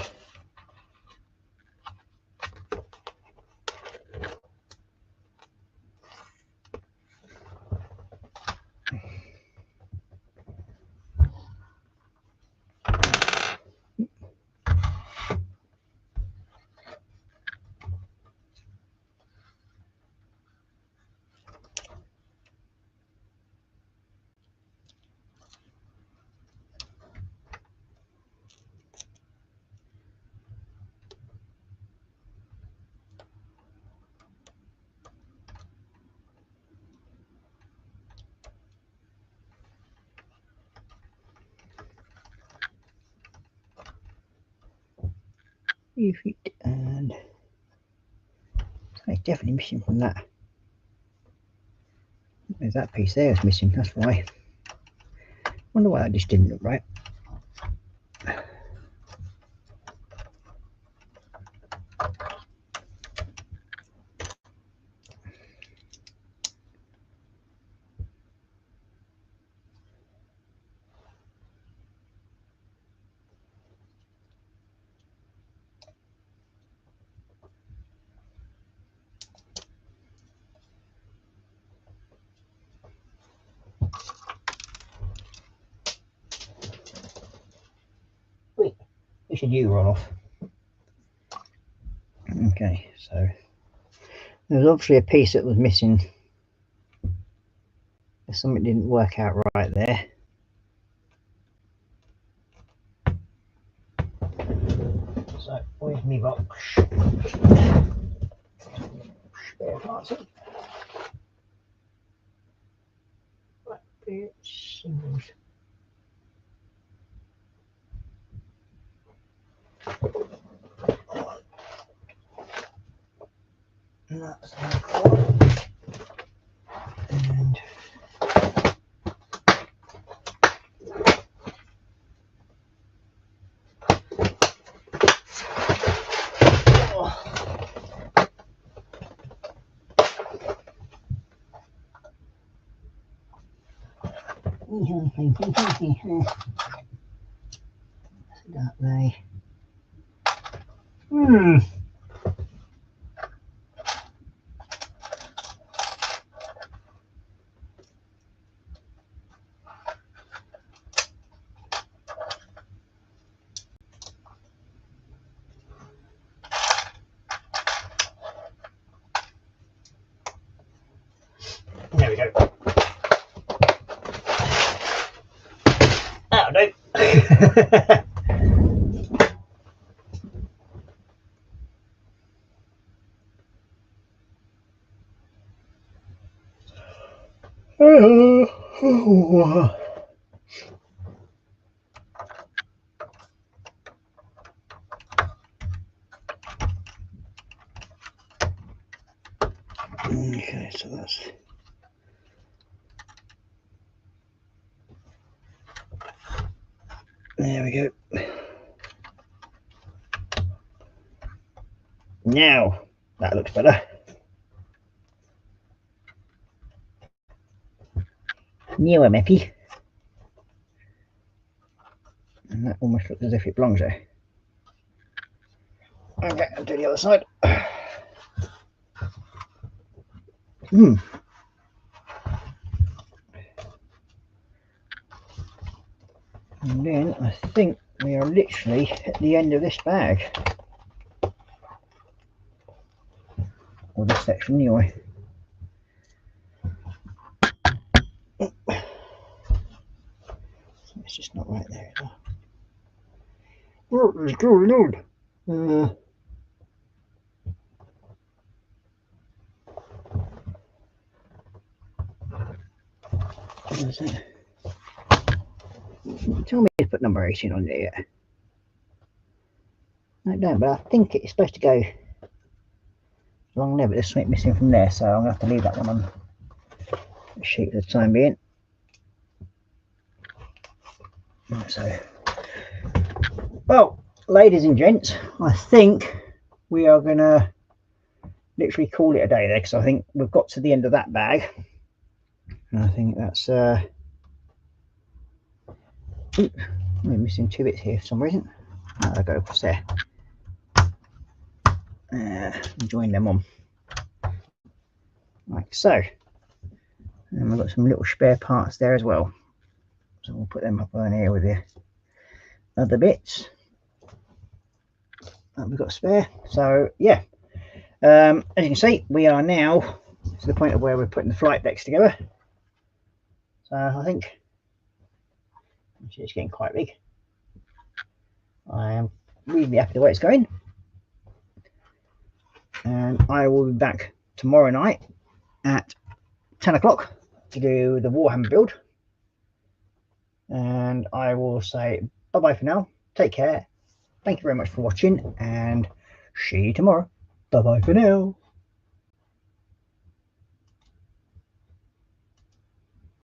Feet, and it's definitely missing from that. There's that piece there is missing, that's why. Wonder why that just didn't look right. We should you roll off. Okay, so there's obviously a piece that was missing. Something didn't work out right there. So where's my box? Spare parts. Black bits. And that's that. And that way. There we go. That'll do. Okay, so that's there we go. Now that looks better. Newer Meppy. And that almost looks as if it belongs there. Okay, I'll do the other side. And then I think we are literally at the end of this bag. Or this section anyway. It's just not right there. What is going on? What is it? Tell me to put number 18 on there yet. I don't, but I think it's supposed to go along there, but there's something missing from there, so I'm going to have to leave that one on the sheet for the time being. So, well, ladies and gents, I think we are going to literally call it a day there, because I think we've got to the end of that bag. And I think that's we're missing 2 bits here for some reason. I'll go across there. Join them on like so, and we've got some little spare parts there as well, so we'll put them up on here with the other bits that we've got spare. So yeah, as you can see, we are now to the point of where we're putting the flight decks together. So I think it's getting quite big. I am really happy the way it's going, and I will be back tomorrow night at 10 o'clock to do the Warhammer build, and I will say bye bye for now. Take care, thank you very much for watching, and see you tomorrow. Bye bye for now.